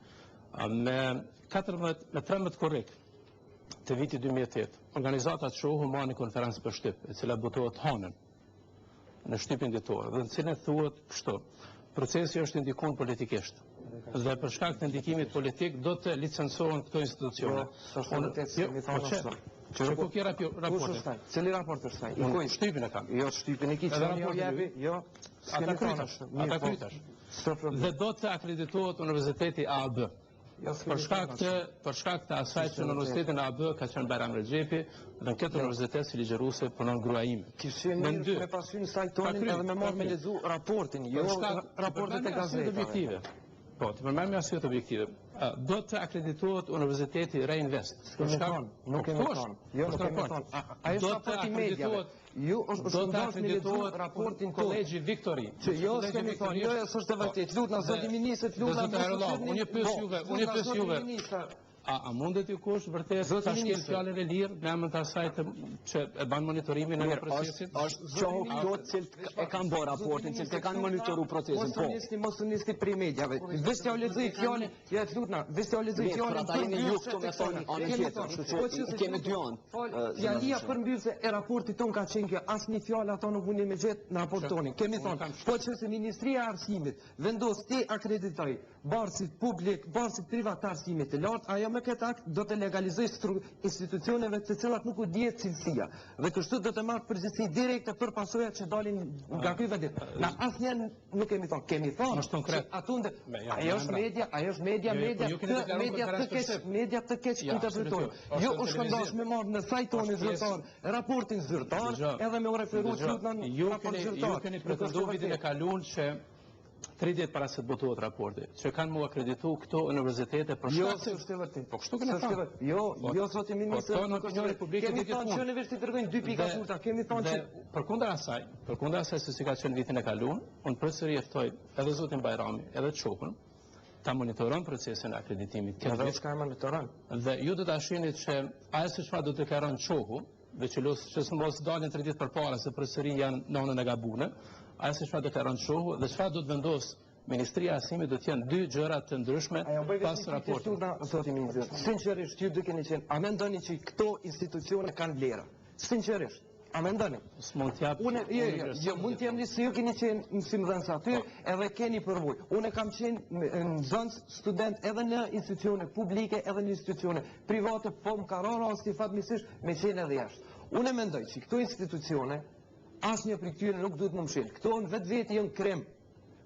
Me 13 korrik të vitit 2008, organizatat shohu marrë një konferencë për shtyp, e cila botohet hanën në shtypin ditor, dhe në cilën thuhet kështu: procesi është ndikuar politikisht. Dhe për shkak të ndikimit politik do të licencohen këto institucione. Ku ki raportin? Cili raport është taj? Shtypin e kam. Jo, shtypin e ki që një jebi, jo. Ata krytash. Dhe do të akreditohet Universiteti AAB. Për shkak të asaj që në Universitetin AAB ka qenë Bajram Rexhepi dhe në këtë universitet si ligjëruse punon gruaja ime. Kishte mirë me pasyn sajtonin edhe me marrë me lexu raportin, jo raportet e gazetave. Po, të përmend me arsye objektive. Do të akreditohet Universiteti Reinvest. Nuk kemi thonë. Jo, nuk kemi thonë. Ajo është raporti mediave. Ju është ndosur me lexu raportin Kollegji Viktori. Që jo s'kemi thonë, jo s'është e vërtetë. Lutna zoti ministër, lutna. Unë e pyes juve. A mundet ju kush vërtet ta shkel fjalën e lirë në emër të asaj që e ban monitorimin e procesit? Është qohu këto që e kanë bërë raportin, që e kanë monitoru procesin, po. Mos unisti pri mediave. Vesh t'ja u lexoj fjalën, ja të lutna, vesh t'ja u lexoj fjalën. Ata jeni ju këtu me thonë anën tjetër, kështu që kemi dy anë. Fjalia përmbysë e raportit ton ka qenë kjo, asnjë fjalë ato nuk mundi me gjetë në raport tonin. Kemi thonë, po që se Ministria e Arsimit vendos ti akreditoj barsit publik, barsit privat të arsimit të lartë, ajo me këtë akt do të legalizoj institucioneve të cilat nuk u dihet cilësia. Dhe kështu do të marrë përgjegjësi direkte për pasojat që dalin nga ky vendim. Na asnjëherë nuk kemi thonë, kemi thonë që atunde ajo është media të keq interpretojnë. Jo u shkëndosh me marrë në sajtonin zyrtar, raportin zyrtar, edhe me u referu çutën raport zyrtar. Ju keni pretenduar vitin e kaluar që 30 para se të botohet raporti, që kanë mu akreditu këto universitete për shkak. Jo, s'është e vërtetë. Po kështu keni thënë. Jo, zoti ministër, kemi thënë që universitetet tregojnë 2 pika furta, kemi thënë që përkundër asaj se si ka qenë vitin e kaluar, unë përsëri ftoj edhe zotin Bajrami, edhe Çokun, ta monitoron procesin e akreditimit. Edhe çka monitoron. Dhe ju do ta shihni që ajo se çfarë do të deklaron Çoku, dhe që mos dalin 3 ditë përpara se përsëri janë në anën e gabuar. Ajo se çfarë deklaron Çoku dhe çfarë do të vendos Ministria e Arsimit do të jenë 2 gjëra të ndryshme pas raportit. Zoti ministër, sinqerisht ju dy keni qenë, a mendoni që këto institucione kanë vlera? Sinqerisht, a mendoni? S'mund t'jap. Jo, mund t'jam se ju keni qenë mësimdhënës aty edhe keni përvojë. Unë kam qenë nxënës student edhe në institucione publike edhe në institucione private, po më ka rënë rasti fatmirësisht me qenë edhe jashtë. Unë mendoj që këto institucione asnjë prej tyre nuk duhet më mshël. Këto në vetvete janë krem.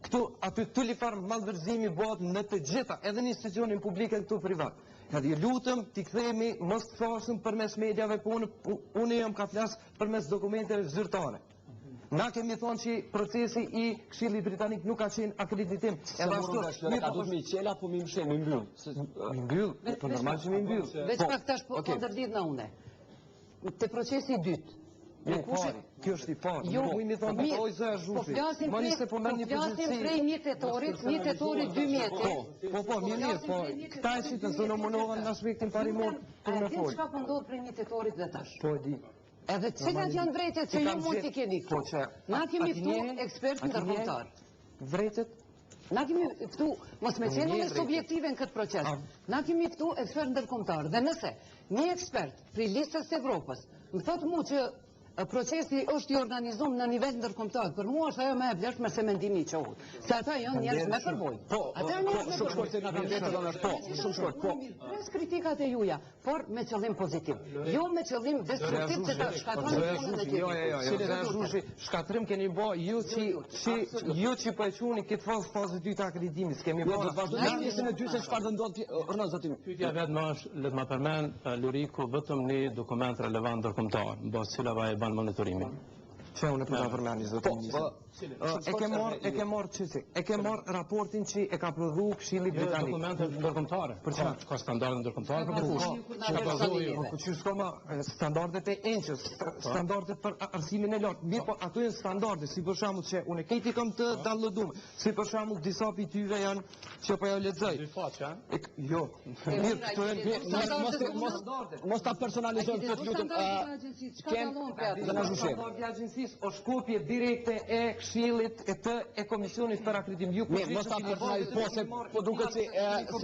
Këtu aty tulifar mallvërzimi bëhet në të gjitha, edhe në institucionin publike këtu privat. Edhe ju lutem t'i kthehemi mos të thashëm përmes mediave, po unë jam ka flas përmes dokumenteve zyrtare. Na kemi thonë që procesi i Këshillit Britanik nuk ka qenë akreditim. Edhe ashtu, ka duhet mi qela, po mi mshel, mi mbyll. Mi mbyll, po normal që mi mbyll. Veç pak tash po ndërdit në une. Te procesi i dytë. Kjo është i parë. Jo, mi thonë, oj zë zhushi. Po flasim prej 1 tetorit 2 mjeti. Po, mirë, po, këta e qitën zë në mënovan në aspektin parimor për me folë. Çka po ndodh prej 1 tetorit dhe tash? Po e di. Edhe cilat janë vërejtjet që ju mund t'i keni këtu? Na kemi këtu ekspert ndërkombëtar. Vërejtjet? Na kemi këtu, mos me qenë në subjektive në këtë proces, na kemi këtu ekspert ndërkombëtar. Dhe nëse një ekspert prej listës së Evropës më thotë mu që procesi është i organizuar në nivel ndërkombëtar, për mua është ajo më e vlefshme se mendimi i çohut. Se ata janë njerëz me përvojë. Ata janë njerëz me përvojë. Shumë shkurt, po. Pres kritikat e juaja, por me qëllim pozitiv. Jo me qëllim destruktiv që ta shkatroni punën e tij. Shkatrim keni bë ju që po e çuni këtë fazë 2 të akreditimit, kemi bë. Do të vazhdojmë pjesën e dytë se çfarë do ndodhi rënë zotim. Pyetja vetëm është, le të më përmend Luriku vetëm një dokument relevant ndërkombëtar, mbas cilave ai ban monitorimin. Që unë për ta përmeni, zotë ministër. E ke marrë raportin që e ka prodhu Këshilli Britanik. Dokumente ndërkombëtare. Për çfarë? Ka standarde ndërkombëtare për kush? Çka bazoi? Po çu skoma standardet e enqës, standardet për arsimin e lartë. Mirë, po ato janë standarde, si për shembull që unë këtij kam të dalloduar. Si për shembull disa pyetje janë që po ja lexoj. Dy faqe, Jo. Mirë, këto janë mos ta personalizojmë këtë lutem. O shkopje direkte e Këshillit e Komisionit për akreditim. Mirë, mos ta personalizojmë, po duket si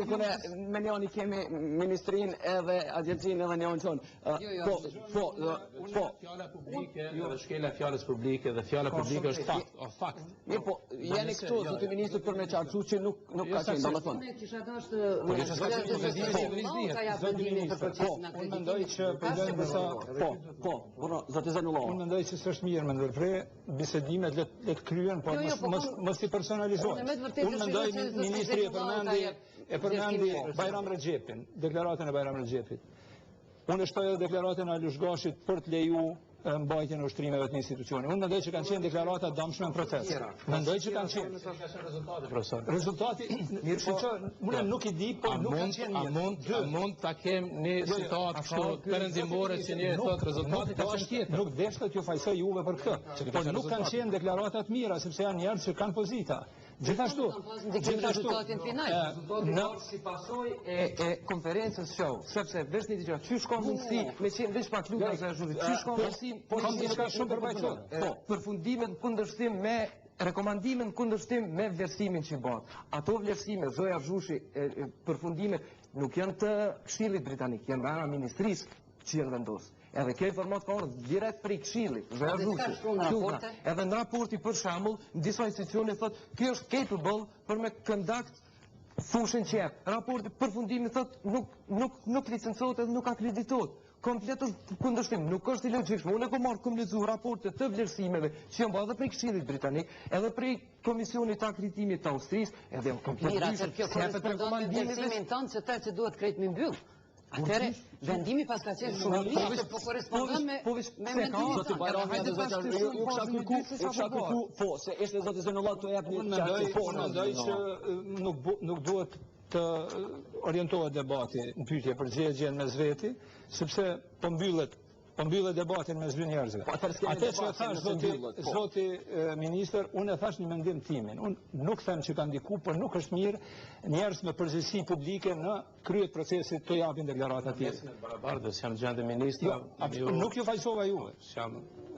kone me njëri kemi ministrinë edhe agjencinë edhe njëri çonë. Fjala publike, edhe shkela e fjalës publike dhe fjala publike është fakt. Mirë, po jeni këtu zoti ministër për me çarçu që nuk ka qenë, domethënë. Kisha dashur Unë mendoj që përgjën disa... zoti Zanullo. Unë mendoj që s'është mirë me ndërpre, bisedimet le të kryen, por mos i personalizohen. Unë mendoj ministri e përmendi Bajram Rexhepin, deklaratën e Bajram Rexhepit. Unë e shtoj edhe deklaratën e Alushgashit për të leju mbajtjen e ushtrimeve të institucionit. Unë mendoj që kanë qenë deklarata dëmshme në proces. Mendoj që kanë qenë. Rezultati, unë nuk i di, por nuk kanë qenë mirë. A mund ta kem një citat kështu perëndimore që një thotë rezultati ka qenë tjetër. Nuk deshtet ju fajsoj juve për këtë. Por nuk kanë qenë deklarata të mira, sepse janë njerëz që kanë pozita. Gjithashtu, si pasoj e konferencës show, sepse vesh një diçka, çu shkon mundësi, me qenë veç pak luka se zhurrit, çu shkon mundësi, kam diçka shumë përfaqësore. Përfundimin kundërshtim me rekomandimin kundërshtim me vlerësimin që bëhet. Ato vlerësime, zoja Zhushi, përfundimet nuk janë të Këshillit Britanik, janë nga ministrisë që janë vendosur. Edhe kjo informat ka orë direkt prej Këshillit, zoja Zhushi. Edhe në raporti për shembull, në disa institucione thotë, kjo është capable për me conduct fushën qep, raporti përfundimi thot nuk licencohet edhe nuk akreditohet. Komplet është kundërshtim, nuk është i logjikshëm. Unë kom lexuar raportet të vlerësimeve që janë bërë edhe prej Këshillit Britanik, edhe prej Komisionit të Akreditimit të Austrisë, edhe komplet ndryshe. Kjo korespondon me vlerësimin tonë që të që duhet krejt me mbyll. Atëre, vendimi pas ka qenë shumë lirë, po korespondon me mendimin tonë. Ju kisha kërku, po, se ishte zoti Zenullat të jep një qatë po. Unë mendoj që nuk duhet të orientohet debati në pyetje përgjigjen mes veti, sepse po mbyllet debatin mes dy njerëzve. Atë që thash zoti ministër, unë e thash një mendim timin. Unë nuk them që ka ndiku, por nuk është mirë njerëz me përgjegjësi publike në krye procesit të japin deklarata të tjera. Bardës, jam gjendë ministra. Nuk ju fajsova juve.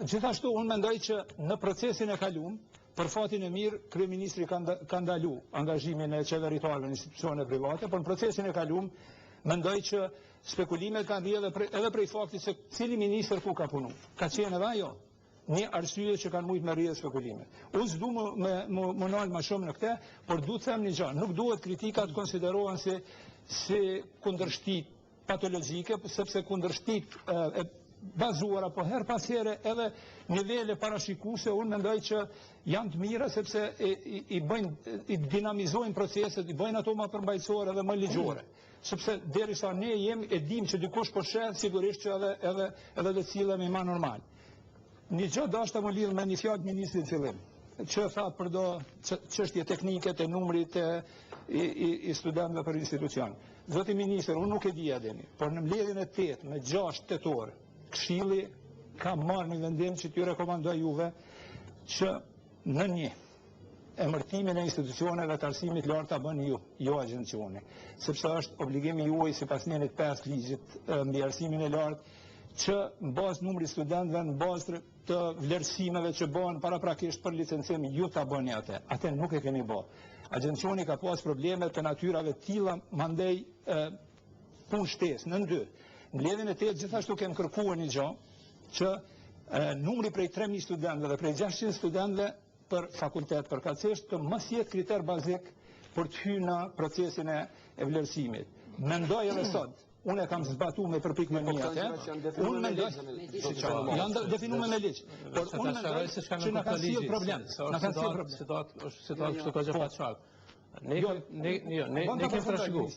Gjithashtu unë mendoj që në procesin e kaluam, për fatin e mirë, kryeministri ka ndalu angazhimin e qeveritarëve në institucione private, por në procesin e kaluam, mendoj që spekulimet kanë rrjedhur edhe prej faktit se cili ministër ku ka punu. Ka qenë edhe ajo një arsye që kanë mujtë me rrjedhë spekulimet. Unë s'du më nalë më shumë në këte, por du të them një gjë, nuk duhet kritikat konsiderohen si kundërshtit patologjike, sepse kundërshtit bazuara, po her pas here edhe nivele parashikuese, unë mendoj që janë të mira sepse i dinamizojnë proceset, i bëjnë ato më përmbajtësore dhe më ligjore. Sepse derisa ne e dim që dikush po sheh, sigurisht që edhe do cilemi më normal. Një gjë dashta më lidh me një fjalë ministrit fillim, që tha për do çështje teknike të numrit i studentëve për institucion. Zoti ministër, unë nuk e di ademi, por në mbledhjen e 8 me 6 tetor, Këshilli ka marrë një vendim që t'ju rekomandoj juve që në një emërtimin e institucioneve të arsimit lartë ta bën jo agjencioni, sepse është obligimi juaj sipas nenit 5 ligjit mbi arsimin e lartë që në bazë numrit studentëve, në bazë të vlerësimeve që bëhen paraprakisht për licencim, ju ta bëni atë. Atë nuk e keni bë. Agjencioni ka pas probleme të natyrave tilla, mandej punë shtesë në dy. Në mbledhjen e 8 gjithashtu kemë kërkuar një gjë që numri prej 3000 studentëve dhe prej 600 studentëve për fakultet përkatësisht të mos jetë kriter bazik për të hyrë në procesin e vlerësimit. Mendoj edhe sot, unë e kam zbatuar me përpikjen e mia atë. Unë mendoj janë definuar me ligj. Por unë mendoj se ka ka sjell problem. Na ka sjell problem. Situatë kështu ka gjë fat Ne kemi trashëguar.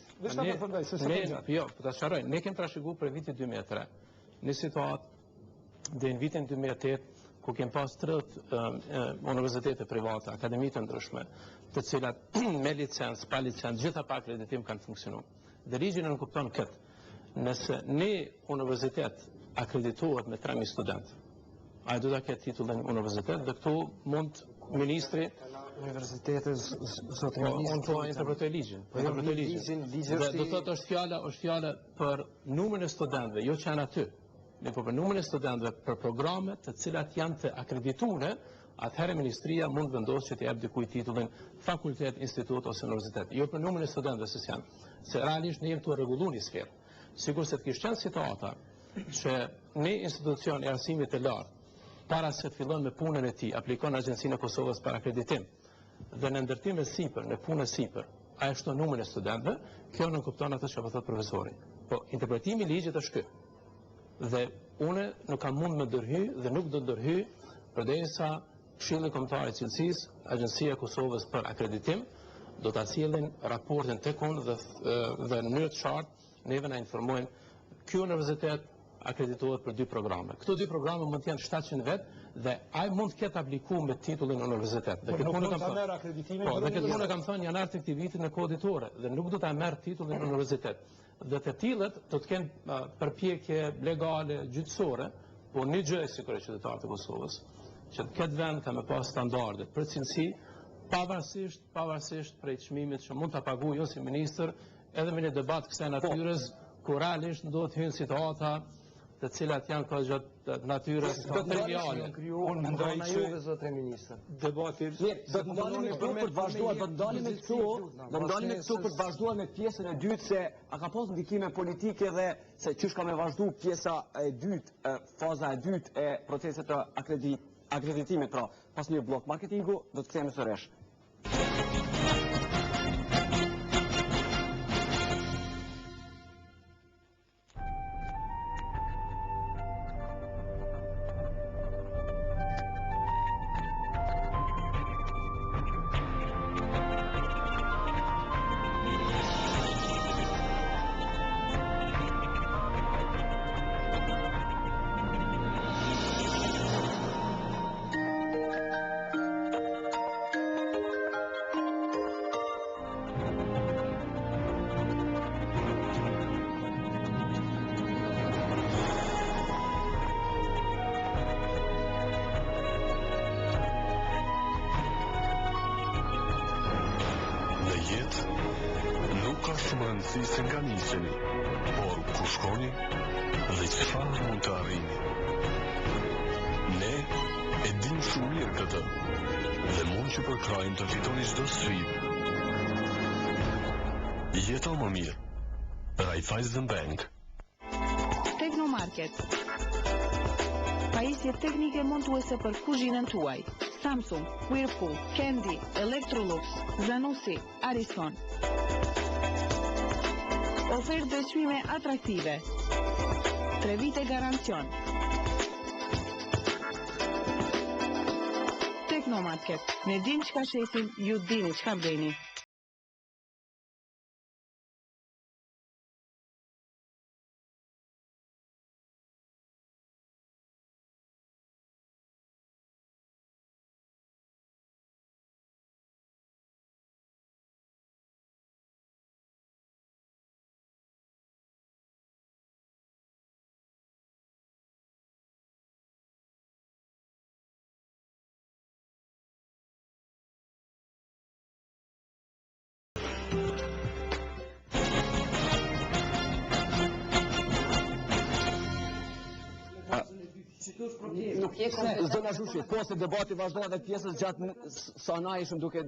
Jo, po ta sharoj. Ne kemi trashëguar për vitin 2003. Në situatë dhe në vitin 2008 ku kemi pas 30 universitete private, akademi të ndryshme, të cilat me licencë, pa licencë, gjitha pa akreditim kanë funksionuar. Dhe ligji nuk kupton këtë. Nëse një universitet akreditohet me 3000 studentë, ai do ta ketë titullin universitet dhe këtu mund ministri Universitetet, zotë ministri. Unë po interpretoj ligjin. Dhe do thotë është fjala për numrin e studentëve, jo që janë aty. Ne po për numrin e studentëve për programe të cilat janë të akredituara, atëherë ministria mund vendosë që të jap dikujt titullin fakultet, institut ose universitet. Jo për numrin e studentëve se janë. Se realisht ne jemi tu rregulluar një sferë. Sigur se të kishte qenë situata që një institucion i arsimit të lartë para se të fillon me punën e tij, aplikon Agjencinë e Kosovës për akreditim dhe në ndërtim e sipër, në punë sipër, a e shton numrin e studentëve, kjo nuk kupton atë që po thot profesori. Po interpretimi i ligjit është ky. Dhe unë nuk kam mund me dërhy dhe nuk do të dërhy përderisa Këshilli Kombëtar i Cilësisë, Agjencia e Kosovës për akreditim, do ta sjellin raportin tek unë dhe në mënyrë të qartë neve na informojnë ky universitet akreditohet për 2 programe. Këto 2 programe mund të jenë 700 vetë dhe ai mund të ketë aplikuar me titullin universitet. Dhe këtë punë kam thënë janar të këtij viti në koditore dhe nuk do ta merr titullin universitet. Dhe të tillët do të kenë përpjekje legale, gjyqësore, por një gjë e sigurisht qytetarët e Kosovës, që këtë vend ka me pas standarde për cilësi, pavarësisht prej çmimit që mund ta paguajë jo si ministër, edhe me një debat kësaj natyrës, ku realisht do të hyjnë situata të cilat janë këto natyrës triviale. Unë mendoj që zotë ministër. Debati do të ndalemi këtu për të vazhduar, do të ndalemi këtu për të vazhduar me pjesën e dytë se a ka pas ndikime politike dhe se çish ka me vazhdu pjesa e dytë, faza e dytë e procesit të akreditimit, pra pas një blok marketingu do të kthehemi sërish. jetë nuk ka shumë rëndësi se nga niseni, por ku shkoni dhe çfarë mund të arrini. Ne e dim shumë mirë këtë dhe mund që për krajnë të fitoni çdo sfidë. Jeto më mirë. Raiffeisen Bank. Teknomarket. Pajisje teknike montuese për kuzhinën tuaj. Samsung, Whirlpool, Candy, Electrolux, Zanussi, Arison. Ofertë besyme atraktive. 3 vite garancion. Teknomarket. Ne dim çka shesim, ju dini çka bleni. Zona Zhushi, po se debati vazhdon edhe pjesës gjatë sa na ishëm duke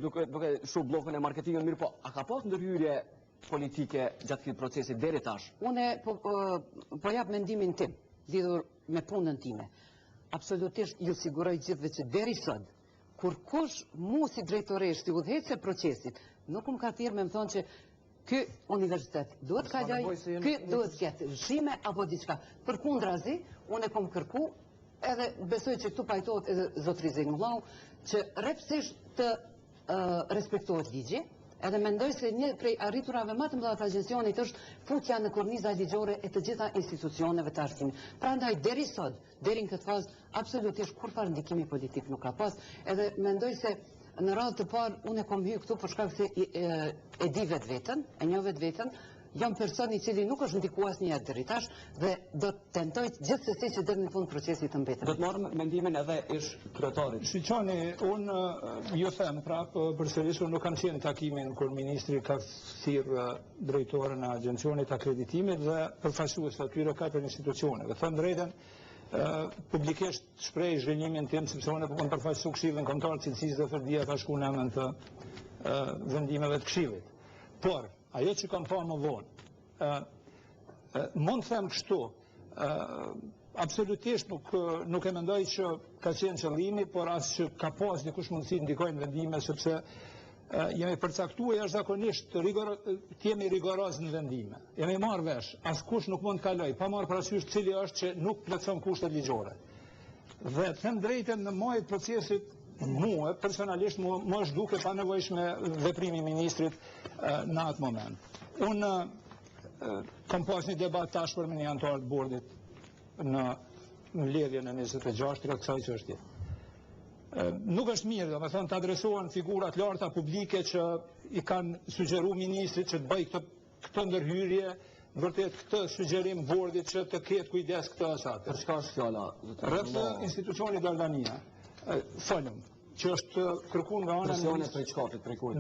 shu blokën e marketingën mirë, po a ka pas ndërhyrje politike gjatë këtij procesi deri tash? Unë po jap mendimin tim lidhur me punën time. Absolutisht ju siguroj gjithëve që deri sot, kur kush mu si drejtoresh të udhëhecë procesit, nuk më ka thirrë me më thonë që ky universitet duhet ka loj, ky duhet ketë shime apo diçka. Përkundrazi, unë e kom kërku, edhe besoj që këtu pajtohet edhe zotri Zeynullau, që rrepsisht të respektohet ligji, edhe mendoj se një prej arriturave më të mëdha të agjencionit është futja në korniza ligjore e të gjitha institucioneve të arsimit. Prandaj deri sot, deri në këtë fazë, absolutisht kurfar ndikimi politik nuk ka pas, edhe mendoj se në radhë të parë unë e kom hyrë këtu për shkak se e di vetveten, e njoh vetveten, jam person i cili nuk është ndikuar asnjëherë deri tash dhe do të tentoj gjithsesi që deri në fund procesit të mbetem. Do të marrë mendimin edhe ish kryetarit. Shiqoni, unë ju them prapë përsëris, unë nuk kam qenë takimin kur ministri ka thirrë drejtorën e agjencionit akreditimit dhe përfaqësues të atyre katër institucioneve. Them drejtën, publikisht shpreh zhvillimin tim sepse unë po përfaqësoj Këshillin Kombëtar të Cilësisë dhe Fërdia ka shkuar në emër të vendimeve të Këshillit. Por ajo që kam parë më vonë, mund të them kështu, absolutisht nuk e mendoj që ka qenë qëllimi, por as që ka pas dikush mundësi të ndikojnë vendime, sepse jemi përcaktuar jashtëzakonisht të jemi rigoroz në vendime. Jemi marrë vesh, askush nuk mund të kaloj, pa marrë parasysh cili është që nuk plotson kushtet ligjore. Dhe të them drejtën, në majë procesit mua, personalisht, më është duke pa nevojshme veprimi ministrit në atë moment. Unë kam pas një debat tash për me një antar të bordit në mbledhjen e 26 të kësaj çështje. Nuk është mirë, do me thonë, të adresohen figurat larta publike që i kanë sugjeru ministrit që të bëj këtë ndërhyrje, vërtet këtë sugjerim bordit që të ketë kujdes këtë asatë. Për çka është fjala? Rreth institucioni Dardania. Folëm, që është kërkuar nga ana e presione prej çkapit, prej kujt?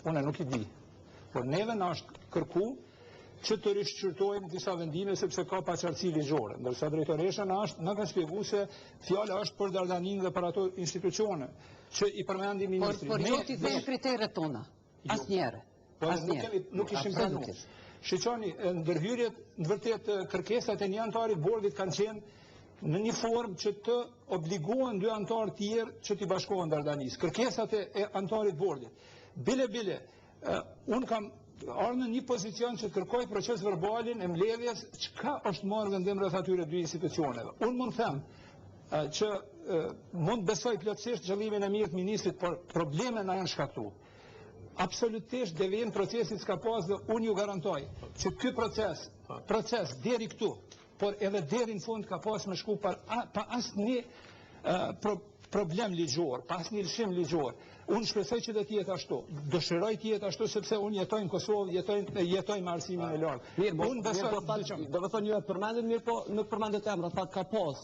Unë nuk i di. Por neve na është kërkuar që të rishqyrtojmë disa vendime sepse ka paqartësi ligjore. Ndërsa drejtoresha na ka shpjeguar se fjala është për Dardaninë dhe për ato institucione që i përmendi ministri. Por jo ti them kriteret tona. Asnjëherë. Nuk ishim pranuar. Shiqoni, ndërhyrjet, në vërtet kërkesat e një antarit bordit kanë qenë në një formë që të obliguan dy antarë tjerë që t'i bashkohen Dardanisë. Kërkesat e antarit bordit. Bile, unë kam ardhur në një pozicion që të kërkoj proces verbalin e mbledhjes çka është marrë vendim rreth atyre dy institucioneve. Unë mund them që mund besoj plotësisht qëllimin e mirë të ministrit, por probleme na janë shkaktuar. Absolutisht devijim procesit s'ka pas dhe unë ju garantoj që ky proces deri këtu, por edhe deri në fund ka pas me shku pa asnjë problem ligjor, pa asnjë lëshim ligjor. Unë shpresoj që do të jetë ashtu. Dëshiroj të jetë ashtu sepse unë jetoj në Kosovë, jetoj me arsimin e lartë. Mirë, unë besoj, do të thonë ju e përmendën mirë, po nuk përmendet emra, thatë ka pas.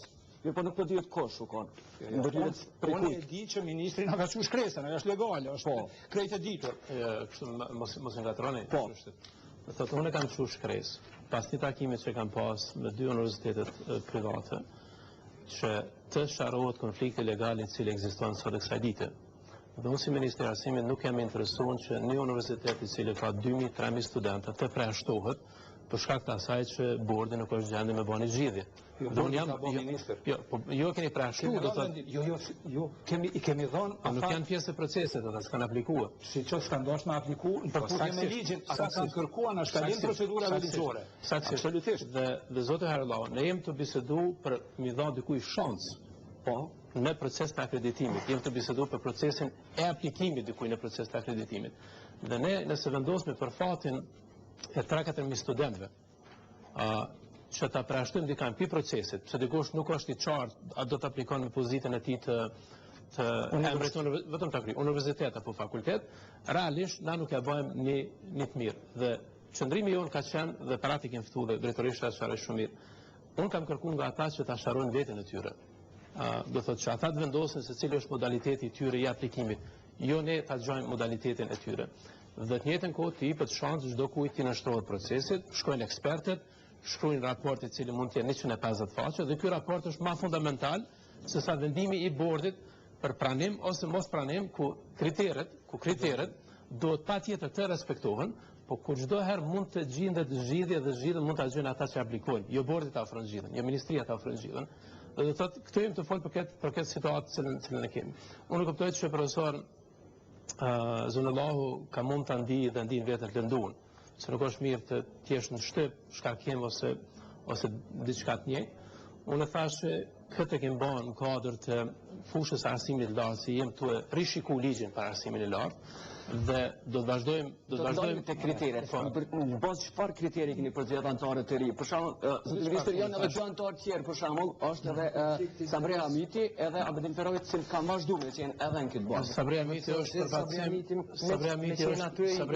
Mirë, po nuk po dihet kosh u kanë. Unë e di që ministri na ka çu shkresën, ajo është legale, është krejt e ditur. Kështu mos ngatroni. Po. Thotë unë kam çu shkresë. Pas një takimit që kam pas me 2 universitetet private, që të sharohet konflikti legal i cili ekziston sot e kësaj dite. Dhe unë si Ministri i Arsimit nuk jam interesuar që një universitet i cili ka 2.000-3.000 studentë të preashtohet për shkak të asaj që bordi nuk është gjendje me bëni zgjidhje. Jo keni preashtuar, do thotë. Jo, i kemi dhënë. Nuk janë pjesë e procesit, ata s'kan aplikuar. Siç s'kan dashur me aplikuar, në përputhje me ligjin, ata kanë kërkuar në shkalim procedurave ligjore. Absolutisht. Dhe zoti Harallau, ne jemi të bisedu për mi dha dikuj shans. Po. Në proces të akreditimit, jem të bisedu për procesin e aplikimit dikuj në proces të akreditimit. Dhe ne nëse vendosme për fatin e 3-4.000 studentëve, që ta preashtojmë dikam pi procesit, se dikush nuk është i qartë, a do të aplikon në pozitën e ti të emrit vetëm të kry, universitet apo fakultet, realisht na nuk ja bëjmë një të mirë. Dhe qëndrimi jonë ka qenë, dhe parati kemë fëtu dhe drejtorisht të asharë shumë mirë, unë kam kërku nga ata që ta sharojnë vetën e tyre. Do thotë që ata të vendosin se cili është modaliteti i tyre i aplikimit, jo ne ta gjojmë modalitetin e tyre. Dhe të njëjtën kohë të jepet shansë çdo kujt të nështrohet procesit, shkojnë ekspertët, shkruajnë raport i cili mund të jetë 150 faqe dhe ky raport është më fundamental se sa vendimi i bordit për pranim ose mos pranim ku kriteret duhet patjetër të respektohen, po ku çdo herë mund të gjendet zgjidhje dhe zgjidhjen mund ta gjejnë ata që aplikojnë, jo bordi ta ofron zgjidhjen, jo ministria ta ofron zgjidhjen. Dhe thotë këtu jemi të folë për këtë situatë cilën e kemi. Unë kuptoj që profesor Zunullahu ka mund të ndi dhe ndin vetën të lënduan, se nuk është mirë të tjesh në shtyp, shkarkim ose diçka të njëjtë. Unë thashë këtë e kemë bënë në kadër të fushës arsimit lartë, si jem të rishiku ligjin për arsimin e lartë, dhe do të vazhdojmë... Do të vazhdojmë të kriteret. Në bazë çfarë kriteri keni për gjithë anëtarët të ri? Për shembull, zotë ministër, janë edhe 2 anëtarë tjerë, për shembull, është edhe Sabri Hamiti, edhe Abedin Feroj, që kanë vazhduar që janë edhe në këtë bazë. Sabri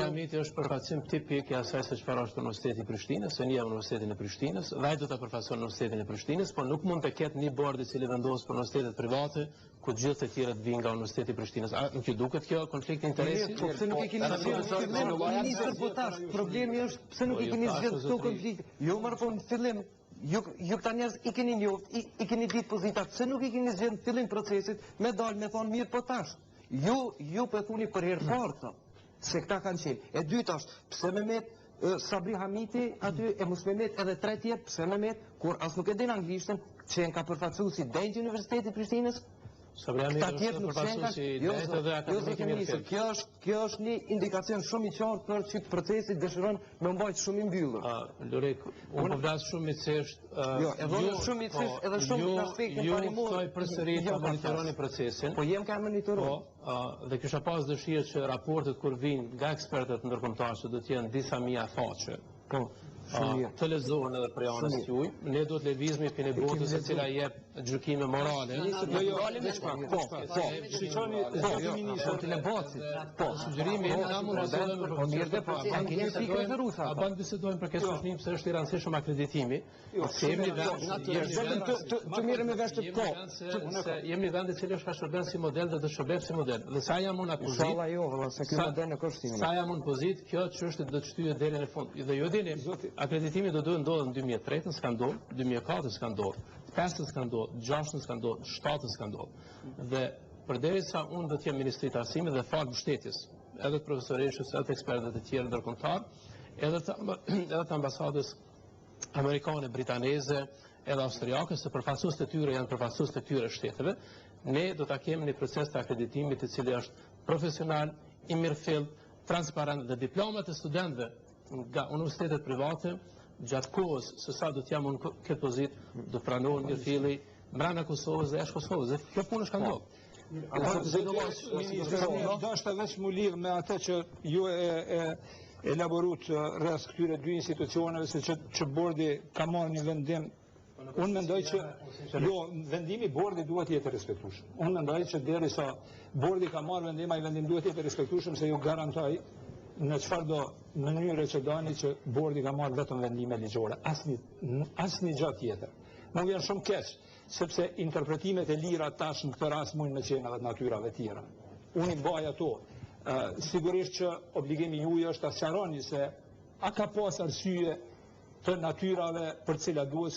Hamiti është përfaqësim tipik i asaj se çfarë është Universiteti i Prishtinës, se një Universitetin e Prishtinës, dhe ai do ta përfaqëson Universitetin e Prishtinës, por nuk mund të ketë një bord i cili vendos për universitetet private, ku gjithë të tjerët vinë nga Universiteti i Prishtinës. A nuk ju duket kjo konflikt interesi? Po pse nuk e keni zgjedhur ministër potash? Problemi është pse nuk e keni zgjedhur këto konflikte. Jo më po në fillim, ju këta njerëz i keni njoft, i keni ditë pozita, pse nuk i keni zgjedhur në fillim procesit me dalë me thonë mirë potash. Ju po thuni për herë parë se këta kanë qenë. E dyta është pse me met Sabri Hamiti aty e mos me met edhe 3 tjerë, pse me met kur as nuk e din anglishtën, që ka përfaqësuar si Dejt Universiteti i Prishtinës. Sabri Hamiti është përfaqësuar si Dejt dhe akademik i Mirëfillt. Kjo është një indikacion shumë i qartë për që procesi dëshiron me mbajtë shumë i mbyllur. Lurek, unë po flas shumë mitësisht. Jo, edhe shumë mitësisht, edhe shumë në aspektin parimor. Ju ftoj përsëri ta monitoroni procesin. Po jem ka monitoruar. Dhe kisha pas dëshirë që raportet kur vinë nga ekspertët ndërkombëtar që do të jenë disa mia faqe. Po. Të lexohen edhe për anës juaj, ne do të lëvizmi për një botë se cila jep gjykime morale. Shiqoni zotë ministër të lebocit. Po, sugjerimi jemi na mund të zgjidhim po mirë dhe po, a keni fikë të rusa. A bën bisedojmë për këtë çështje pse është i rëndësishëm akreditimi. Se jemi të mirë me vesh të po. Jemi vend i cili është ka shërben si model dhe do shërbet si model. Dhe sa jam unë akuzit. Inshallah jo, valla se ky model nuk është i mirë. Sa jam unë pozit, kjo çështje do të shtyhet deri në fund. Dhe ju dini, akreditimi do duhet ndodhë në 2003, s'ka ndodhë, 2004 s'ka ndodhë, 5 s'ka ndodhë, 6 s'ka ndodhë, 7 s'ka ndodhë. Dhe përderisa unë do të jem Ministri i Arsimit dhe falë mbështetjes, edhe të profesoreshës, edhe të ekspertët e tjerë ndërkombëtar, edhe të ambasadës amerikane, britaneze, edhe austriake, se përfaqësues të tyre janë përfaqësues të këtyre shteteve, ne do ta kemi një proces të akreditimit i cili është profesional, i mirëfillt, transparent dhe diplomat e studentëve nga universitetet private gjatë kohës se sa do të jam unë këtë pozitë do pranohen mirëfilli mbrana Kosovës dhe jashtë Kosovës. Dhe kjo punë është ka ndodhur. Do është veç mu lidh me atë që ju e elaborut rreth këtyre 2 institucioneve se që bordi ka marrë një vendim. Unë mendoj që vendimi bordi duhet jetë respektueshëm. Unë mendoj që derisa bordi ka marrë vendim, ai vendim duhet jetë respektueshëm se ju garantoj në çfarë do mënyre që dani që bordi ka marrë vetëm vendime ligjore, asnjë gjë tjetër. Mu vjen shumë keq, sepse interpretimet e lira tash në këtë rast mund me qenë edhe të natyrave tjera. Unë i bëj ato. Sigurisht që obligimi juaj është ta sqaroni se a ka pas arsye të natyrave për cilat duhet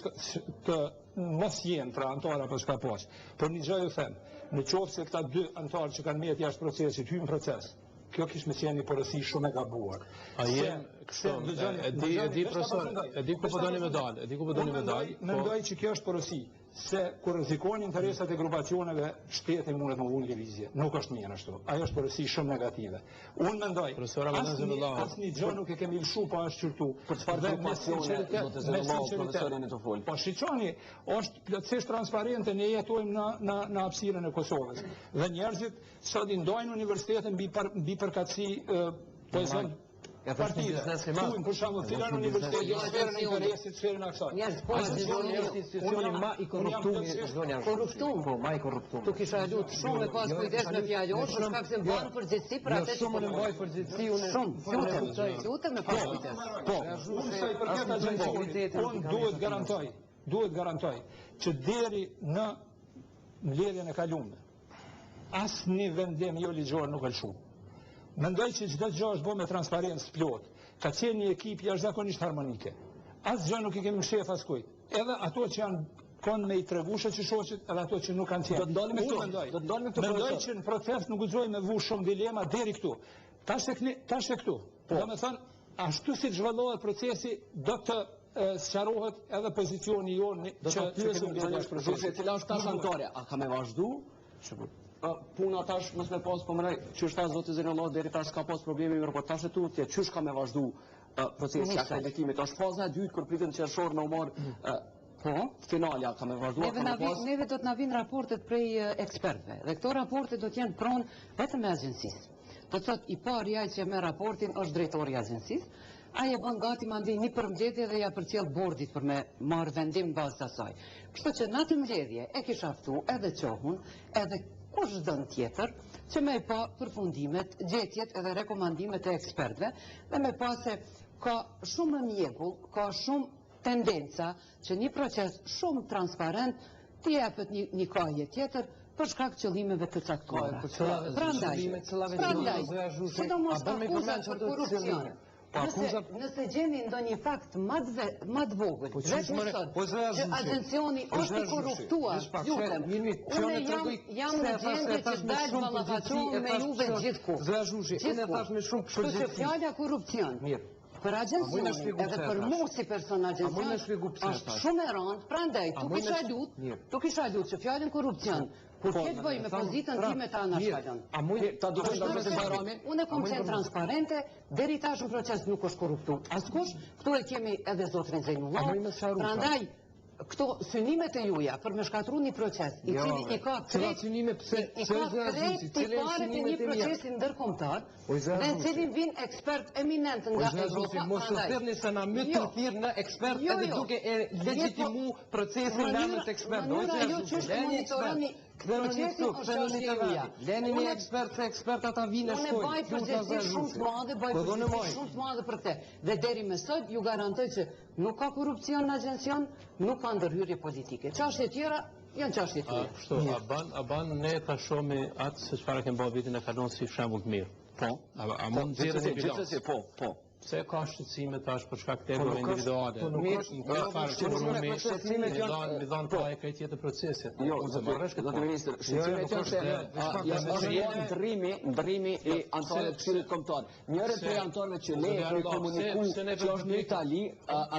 të mos jenë pra anëtar apo s'ka pas. Por një gjë ju them, në qoftë se këta dy anëtarë që kanë mjet jashtë procesit hyn proces, kjo kish me qenë një porosi shumë e gabuar. A jem kështu, e di profesor, e di ku po doni me dal, Mendoj që kjo është porosi, se kur rrezikojnë interesat e grupacioneve, shteti mundet më unë lëvizje. Nuk është mirë ashtu. Ajo është porosi shumë negative. Unë mendoj, asnjë gjë nuk e kemi lëshu pa është qyrtu. Për çfarë grupacione do të zëvendësoj profesorin të fol. Po shiqoni, është plotësisht transparente, ne jetojmë në hapësirën e Kosovës. Dhe njerëzit sot i ndojnë universitetin mbi përkatësi poezon partide. Tuin, për shembull, filan universitet jo sferën e interesit, sferën e kësaj. Njerëz po është institucioni më i korruptuar në zonja. Po, më i korruptuar. Tu kisha lutur shumë pas kujdes me fjalën, për shkak se mban përgjegjësi për atë që më mbaj përgjegjësi unë. Shumë, lutem me pas kujdes. Po, unë sa i përket agjencionit, unë duhet garantoj që deri në mbledhjen e kaluar asnjë vendim jo ligjor nuk ka lëshuar. Mendoj që çdo gjë është bërë me transparencë plot. Ka qenë një ekip jashtëzakonisht harmonike. Asgjë nuk i kemi shef askujt. Edhe ato që janë kon me i tregushë që shoqet, edhe ato që nuk kanë qenë. Do të ndalim këtu. Mendoj që në proces nuk guxojmë me vu shumë dilema deri këtu. Tash e këtu. Domethënë, ashtu si zhvillohet procesi, do të sqarohet edhe pozicioni jonë që pyesim se cila është tash anëtarja. A ka me vazhdu? Puna tash mos me pas po mënoj që është zoti Zërinollah deri tash ka pas probleme me reportazhet tutje, çysh ka me vazhdu procesi i akreditimit. Është faza e dytë kur pritet qershor me u marr finalja ka me vazhdu. Neve do të na vinë raportet prej ekspertëve dhe këto raporte do të jenë pronë vetëm me agjencisë. Do të thotë i pari ai që merr raportin është drejtori i agjencisë. Ai e bën gati mandej një përmbledhje dhe ja përcjell bordit për me marrë vendim në bazë të asaj. Kështu që në atë mbledhje e kisha ftu edhe qohun, edhe kush dën tjetër që me pa përfundimet, gjetjet edhe rekomandimet e ekspertëve dhe me pa se ka shumë mjegull, ka shumë tendenca që një proces shumë transparent të jepet një kaje tjetër për shkak qëllimeve të caktuara. Prandaj, sidomos akuzat për korrupsion. Nëse gjeni ndonjë fakt më të vogël, vetëm sot, që agencioni është i korruptuar, lutem, unë jam në gjendje që dalë ballafaqohem me juve gjithkohë. Kështu që fjala korrupcion për agjencionin edhe për mua si person agjencion është shumë e rëndë, prandaj tu kisha lut që fjalën korrupcion kur këtë bëj me pozitën time të anashkalon. Unë kom qenë transparente, deri tash në proces nuk është korruptu. Askush, këtu e kemi edhe zotrin Zërinollah, prandaj këto synimet e juja për me shkatru një proces i cili i ka krejt tipare të një procesi ndërkombëtar dhe në cilin vin ekspert eminent nga Evropa. Mos të thërni se na më të thirr në ekspert edhe duke e legitimu procesin në emër të ekspertë. Procesin është juja. Leni një ekspert se eksperta ta vinë shkojnë. Unë baj përgjegjësi shumë të madhe, shumë të madhe për te. Dhe deri me sot ju garantoj që nuk ka korrupcion në agjencion, nuk ka ndërhyrje politike. Çështje tjera janë çështje tjera. Kështu, a ban ne ta shohim atë se çfarë kemi bërë vitin e kaluar si shembull të mirë. Po. A mund të nxjerrë një bilans? Po. Pse ka shqetësime tash për shkak të egove individuale? Nuk ka farë që mi dhanë pa e kaj tjetë procesit. Jo, zoti ministër, shqetësime janë ndërrimi i antarëve të Këshillit Kombëtar. Njëri prej antarëve që ne e komuniku që është në Itali,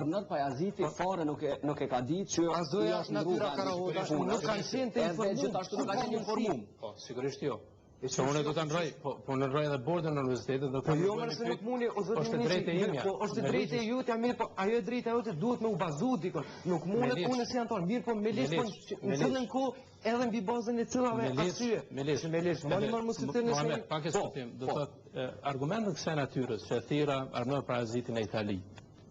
Arnot Pajaziti fare nuk e ka ditë që është natyra Karahoda, nuk kanë qenë të informuar. Gjithashtu nuk ka qenë informuar. Po, sigurisht jo. Se unë do të ndroj, po në ndroj edhe bordën në universitetet do të po jo më se nuk mundi është drejtë e imja. Po është drejtë e jote, mirë, po ajo e drejta jote duhet me u bazu dikon. Nuk mundet unë si antar, mirë, po me lesh po në cilën kohë edhe mbi bazën e cillave arsye. Me lesh. Mos të thënë se pak e skuptim, do thotë argumentet kësaj natyrës që thira Arnot Pajaziti në Itali.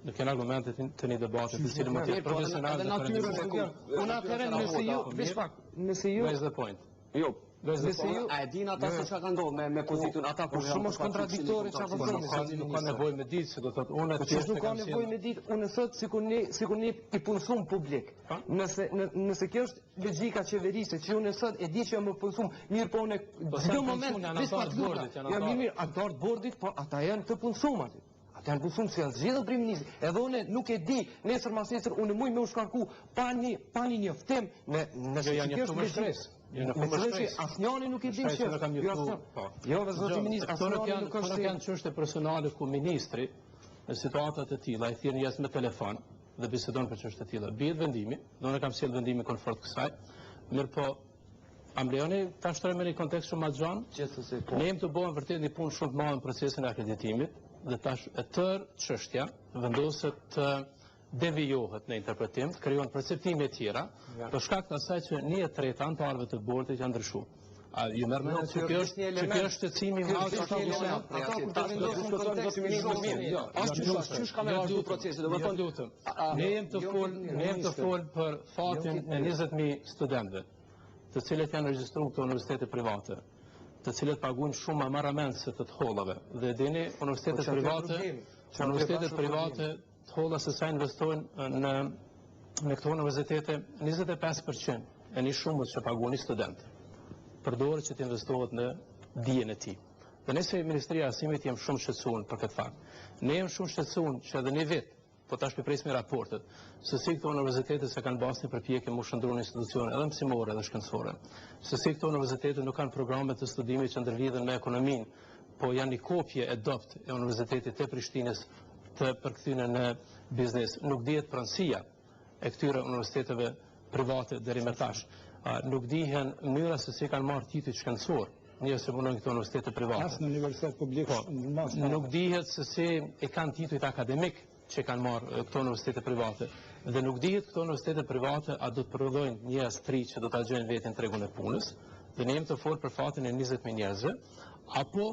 Nuk janë argumente të një debate të cilë më të profesionale. Unë atëherë nëse ju, veç pak, nëse ju. Where's the point? Jo. A e din ata se çka ka ndodhur me pozitën ata kur shumë është kontradiktore çfarë po thonë, nuk ka nevojë me ditë, se do thotë unë Po çfarë nuk ka nevojë me ditë, unë thot sikur ne i punsum publik. Nëse kjo është logjika qeverisë, që unë thot e di që më punsum, mirë po unë çdo moment mirë, antar të bordit, po ata janë të punsuar aty. Ata janë punsuar si zgjedhur kryeministri. Edhe unë nuk e di, nesër mas nesër unë muj me u shkarku pa një njoftim nëse janë njoftuar me stres. Asnjëri nuk e di që jo, zoti ministër, asnjëri nuk është janë çështje personale ku ministri në situata të tilla i thirrën jashtë me telefon dhe bisedon për çështje të tilla. Bie vendimi, do ne kam sjell vendimin konfort kësaj. Mirë po, am lejoni ta shtrojmë në një kontekst shumë më gjan. Ne jemi të bëjmë vërtet një punë shumë të madhe në procesin e akreditimit dhe tash e tërë çështja vendoset të devijohet në interpretim, të krijon perceptime të tjera, për shkak të asaj që 1/3 anëtarëve të bordit janë ndryshuar. A ju merr mend se kjo është shqetësimi i madh që ka me procesi, do të thonë ne jemi të fol për fatin e 20.000 studentëve, të cilët janë regjistruar këto universitete private, të cilët paguajnë shumë më marrëmend se të hollave. Dhe dini, universitetet private të holla se sa investojnë në këto universitete, 25% e një shumës që paguajnë studentë përdorë që të investohet në dijen e tij. Dhe nëse Ministria e Arsimit jam shumë shqetësuar për këtë fakt. Ne jam shumë shqetësuar që edhe një vit, po tash presim raportet, se si këto universitete se kanë bërë përpjekje më shndruan institucione edhe mësimore edhe shkencore. Se si këto universitete nuk kanë programe të studimit që ndërlidhen me ekonominë, po janë një kopje e dopt e Universitetit të Prishtinës të përkthyene në biznes. Nuk dihet pranësia e këtyre universiteteve private deri më tash. Nuk dihen mënyra se si kanë marrë titull shkencor njerëz që punojnë këto universitete private. As në universitet publik. Nuk dihet se si e kanë titull akademik që kanë marrë këto universitete private. Dhe nuk dihet këto universitete private a do të prodhojnë njerëz të ri që do ta gjejnë veten në tregun e punës. Dhe ne jemi të folur për fatin e 20.000 njerëzve, apo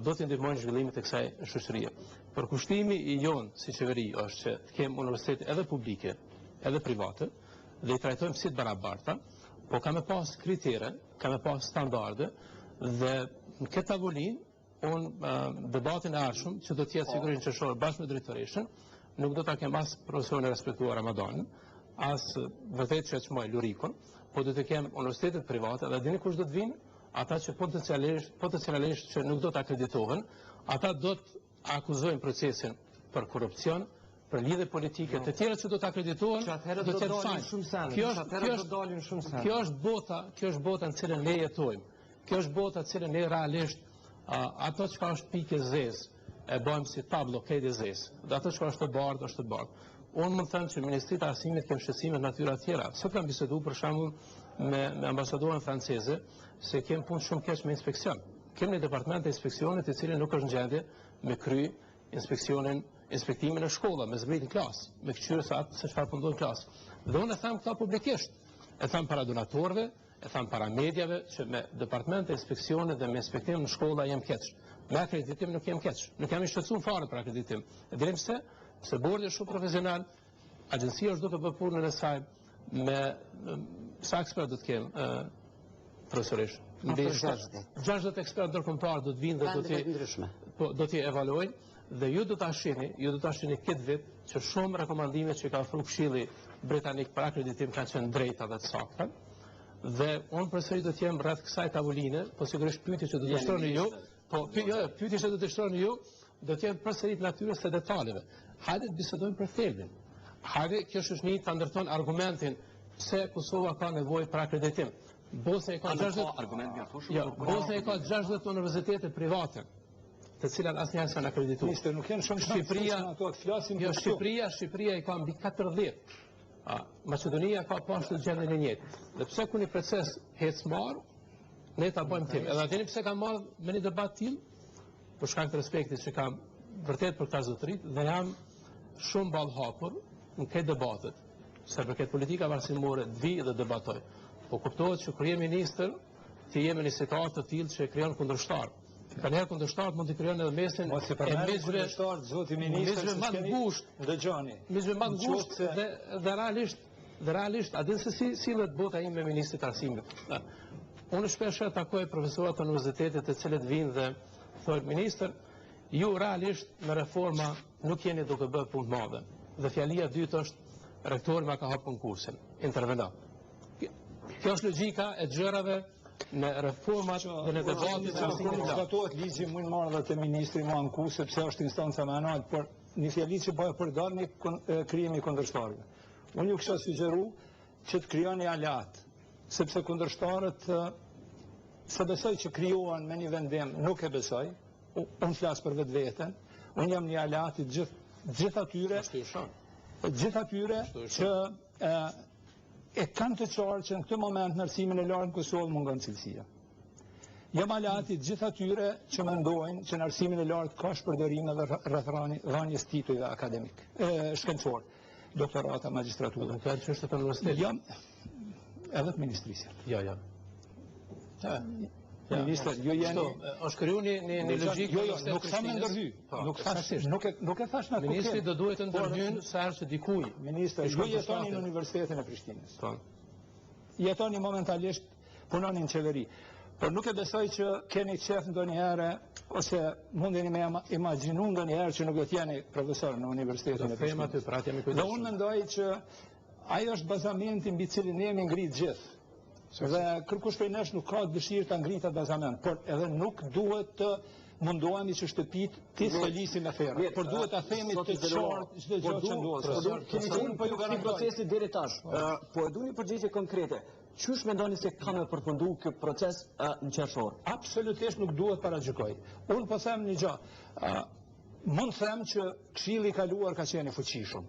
do të ndihmojnë zhvillimin e kësaj shoqërie. Përkushtimi i jon si qeveri është që të kemi universitete edhe publike, edhe private, dhe i trajtojmë si të barabarta, po ka me pas kritere, ka me pas standarde, dhe në këtë tavolinë, unë debatin e ardhshëm, që do të jetë sigurisht qershor bashkë me drejtoreshën, nuk do ta kem as profesionin e respektuar Ramadanin, as vërtet që çmoj Lurikun, po do të kem universitetet private, dhe dini kush do të vinë, ata që potencialisht që nuk do të akreditohen, ata do të akuzojnë procesin për korrupsion, për lidhje politike të tjera që do të akreditohen, do të jetë fajin. Kjo është bota në cilën ne jetojmë. Kjo është bota në cilën ne realisht ato që është pikë zezë e bëjmë si tablo kejt e zezë. Dhe ato që është të bardhë, është të bardhë. Unë më thënë që Ministrit e Arsimit kemë shqetësime natyra tjera. Sot kam bisedu për shembull me ambasadorën franceze se kemë punë shumë keq me inspekcion. Kemë një departament të inspekcionit i cili nuk është në gjendje me kry inspektimin e shkolla, me zbritin klasë, me këqyrë se çfarë po ndodh në klasë. Dhe unë e tham këta publikisht, e tham para donatorëve, e tham para medjave, që me departament të inspekcionit dhe me inspektim në shkolla jem keq. Me akreditim nuk jem keq. Nuk jam i shqetësuar fare për akreditim. E dinim se bordi është shumë profesional, agjencia është duke bërë punën e saj me sa ekspert do të kem profesorish. 60 ekspert ndërkombëtar do të vinë dhe do t'i evaluojnë. Dhe ju do ta shihni këtë vit që shumë rekomandime që ka ofruar Këshilli Britanik për akreditim kanë qenë drejta dhe të sakta. Dhe unë përsëri do të jem rreth kësaj tavoline, po sigurisht pyetjet që do të shtroni ju, pyetjet që do të shtroni ju, do të jenë përsëri të natyrës së detajeve. Hajde të bisedojmë për thelbin. Hajde kjo shoqëni ta ndërton argumentin pse Kosova ka nevojë për akreditim. Bosnia ka 60 universitete private, të cilat asnjëherë s'kan akredituar. Ministër, nuk janë shumë Shqipëria ato të flasim për Shqipëria i ka mbi 14. Maqedonia ka poshtë gjendjen e njëjtë. Dhe pse ku një proces hecmar, ne ta bëjmë tim. Edhe atini pse kam marrë me një debat tim, për shkak të respektit që kam vërtet për këtë zotërit, dhe jam shumë ballhapur në këtë debatet. Se për këtë politika varësimore të vi dhe debatoj. Po kuptohet që kur je ministër, ti je në një situatë të tillë që krijon kundërshtar. Ka njerë kundërshtarët mund të kryon edhe mesin e mizve më të ngusht dhe realisht a din se si sillet bota ime me Ministrit e Arsimit. Unë shpesh takoj profesorët të universitetit të cilët vinë dhe thonë ministër, ju realisht me reforma nuk jeni duke bërë punë të madhe. Dhe fjalia dytë është rektori ma ka hapur kursin. Interveno. Kjo është logjika e gjërave në reformat dhe në debatit që zbatohet ligji më i marrë dhe të ministri më anku sepse është instanca më e lartë, por një fjali që bëhet për darmi krijimi kundërshtarëve. Unë ju kisha sugjeru që të krijoni alat, sepse kundërshtarët se besoj që krijohen me një vendim, nuk e besoj. Unë flas për vetveten. Unë jam një alat i gjithë atyre që e kanë të qartë që në këtë moment në arsimin e lartë në Kosovë mungon cilësia. Jam alati gjithë atyre që mendojnë që në arsimin e lartë ka shpërderime dhe rreth dhënies titujve akademik, shkencor, doktorata, magjistraturë. Ka çështë për universitet. Jam edhe të ministrisë. Ja. Minister, ju jeni... është kriju një logjikë... Jo, nuk thamë ndërhy. Nuk e thash në koket. Ministri do duhet të ndërhyjnë sa herë që dikuj. Minister, ju jetoni në Universitetin e Prishtinës. Jetoni momentalisht, punoni në qeveri. Por nuk e besoj që keni qef ndonjëherë, ose mundeni me imagjinu ndonjëherë që nuk do t'jeni profesor në Universitetin e Prishtinës. Dhe unë mendoj që ajo është bazamenti mbi cilin ne jemi ngrit gjithë. Dhe kërkush prej nesh nuk ka dëshirë të ngritë atë bazament, por edhe nuk duhet të mundohemi që shtëpit të stolisi me ferë, por duhet të themi të qartë çdo gjë që ndodh. Kemi qenë po ju garantojmë procesit deri tash. Po e duni përgjigje konkrete. Çush mendoni se ka me përfundu ky proces në qershor? Absolutisht nuk duhet paragjykoj. Unë po them një gjë. Mund të them që Këshilli i kaluar ka qenë i fuqishëm.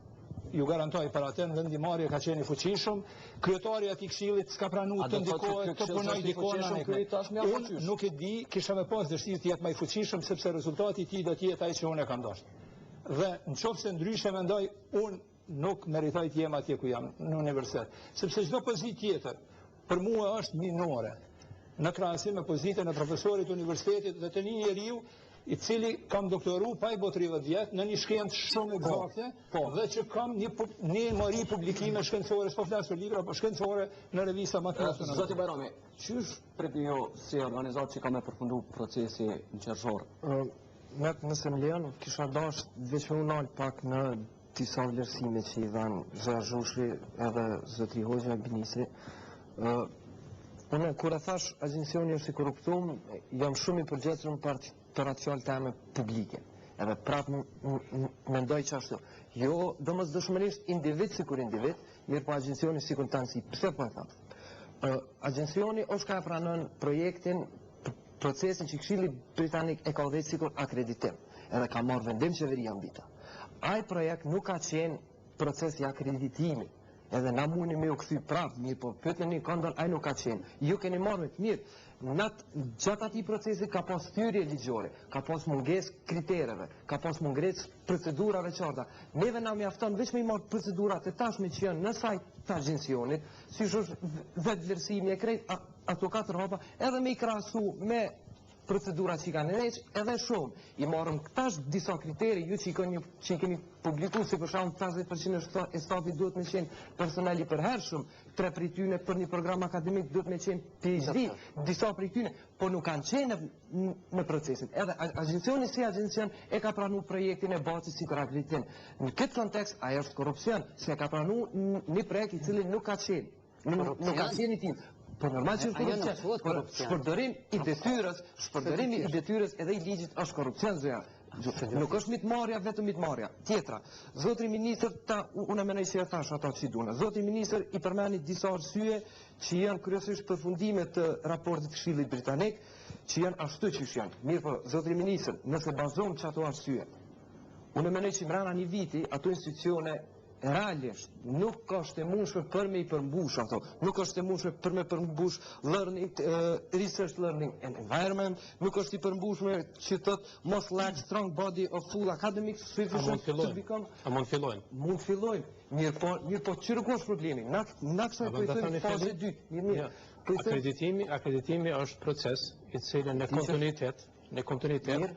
Ju garantoj për atë në vendimarrje ka qenë i fuqishëm, kryetari i Këshillit s'ka pranuar të ndikohet, të punoj dikona ne. Unë nuk e di, kisha me pas dëshirë të jetë më i fuqishëm sepse rezultati i tij do të jetë ai që unë e kam dashur. Dhe nëse ndryshe mendoj, unë nuk meritoj të jem atje ku jam në universitet, sepse çdo pozitë tjetër për mua është minore në krahasim me pozitën e profesorit të universitetit dhe të një njeriu i cili kam doktoru pa i bot 30 vjetë në një shkencë shumë eksakte dhe që kam një mori publikime shkencore, s'po flas për libra, por shkencore në revista më të mëdha. Zoti Bajrami, çysh pritni ju si organizatë që ka me përfundu procesi në qershor? Nëse më lejon, kisha dashur veç me unal pak në disa vlerësime që i dhanë Zharxhushi edhe zotri Hoxha Ministri. Unë kur e thash agjencioni është i korruptum, jam shumë i përgjithshëm të racial teme publike. Edhe prapë mendoj që ashtu. Jo, domosdoshmërisht individ si kur individ, mirë po agjencioni si kontansi. Pse po e tham? Agjencioni është ka pranon projektin, procesin që Këshilli Britanik e ka dhënë sikur akreditim. Edhe ka marrë vendim qeveria mbi ta. Ai projekt nuk ka qenë proces i akreditimi. Edhe na mundi me u kthy prapë, mirë po pyetni këndon ai nuk ka qenë. Ju keni marrë të mirë. Gjatë atij procesi ka pas thyrje ligjore, ka pas mungesë kritereve, ka pas mungesë procedurave qarta. Neve na mjafton vetëm i marr procedurat e tashme që janë në sajt të agjencionit, siç është vetë vlerësimi e krejt ato 4 hapa, edhe me i krahasu me procedurat që i kanë neq, edhe shumë. I marrëm këtash disa kriteri, ju që i keni publiku, si për shkak 50% e stafit duhet me qenë personali përhershëm, 3 prej tyre për një program akademik duhet me qenë PhD, disa prej tyre, po nuk kanë qenë në procesin. Edhe agjencioni si agjencion e ka pranuar projektin e Baçit si për akreditim. Në këtë kontekst, ajo është korrupsion, se ka pranuar një projekt i cili nuk ka qenë. Nuk ka qenë i tillë. Po normal që është korrupsion. Shpërdorimi i detyrës edhe i ligjit është korrupsion zoja. Nuk është mitmarrja vetëm mitmarrja. Tjetra, zotri ministër unë mendoj se e thash ato që duan. Zotri ministër i përmendni disa arsye që janë kryesisht përfundime të raportit të Këshillit Britanik, që janë ashtu siç janë. Mirë po, zotri ministër, nëse bazon çato arsye, unë mendoj që brenda një viti ato institucione realisht nuk ka shtemushme për me i përmbush ato, nuk është shtemushme për me përmbush research learning and environment, nuk është i përmbushme që thot must lack strong body of full academic sufficient to become. A mund fillojnë? Mund fillojnë. Mirë po çrregosh problemi. Na kësaj po i thënë fazë 2. Mirë. Akreditimi është proces i cili në kontinuitet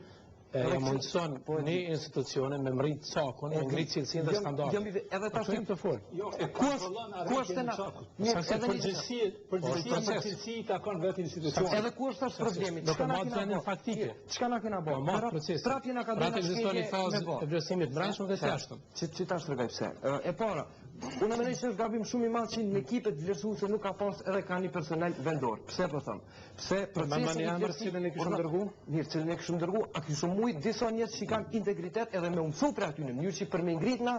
e mundëson një institucione me mrit cakun, me ngrit cilësinë dhe standardet. Edhe tash të fol. Ku është na? Përgjegjësia me cilësi i takon vetë institucionit. Edhe ku është tash problemi? Do të marrë dhënien faktike. Çka na kena bërë? Marrë proces. Prapë na ka dhënë ekziston një fazë e vlerësimit brendshëm dhe të jashtëm. Që tash tregoj pse. E para, unë mendoj se është gabim shumë i madh që në ekipet vlerësuese nuk ka pas edhe ka një personel vendor. Pse po them? Pse procesi i cilën e kishim dërguar? Mirë, cilën e kishim dërguar, a kishim mujt disa njerëz që kanë integritet edhe me mësu për aty në mënyrë që për me ngrit na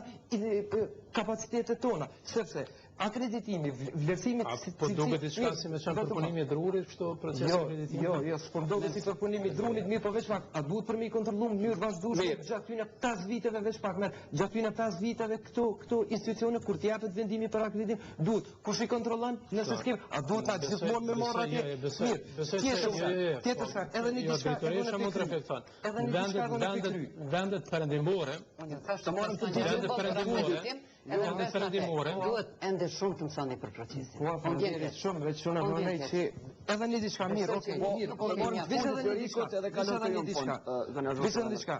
kapacitetet tona, sepse akreditimi, vlerësimi... Po duket diçka si me qenë përpunimi i drurit, kështu procesi akreditimi? Jo, s'po duket si përpunimi i drunit, mirë po veç pak, a duhet për me i kontrollu në mënyrë vazhdueshme gjatë tyne 5 viteve veç pak, gjatë tyne 5 viteve këto institucione kur t'japet vendimi për akreditim, duhet, kush i kontrollon nëse s'kem, a duhet ta gjithmonë me marrë atje? Mirë, tjetër shkak, edhe një diçka vendet perëndimore, duhet ende shumë të mësoni për procesin. Shumë, veç shumë në mënej që edhe një diçka mirë, Vishë edhe një diçka,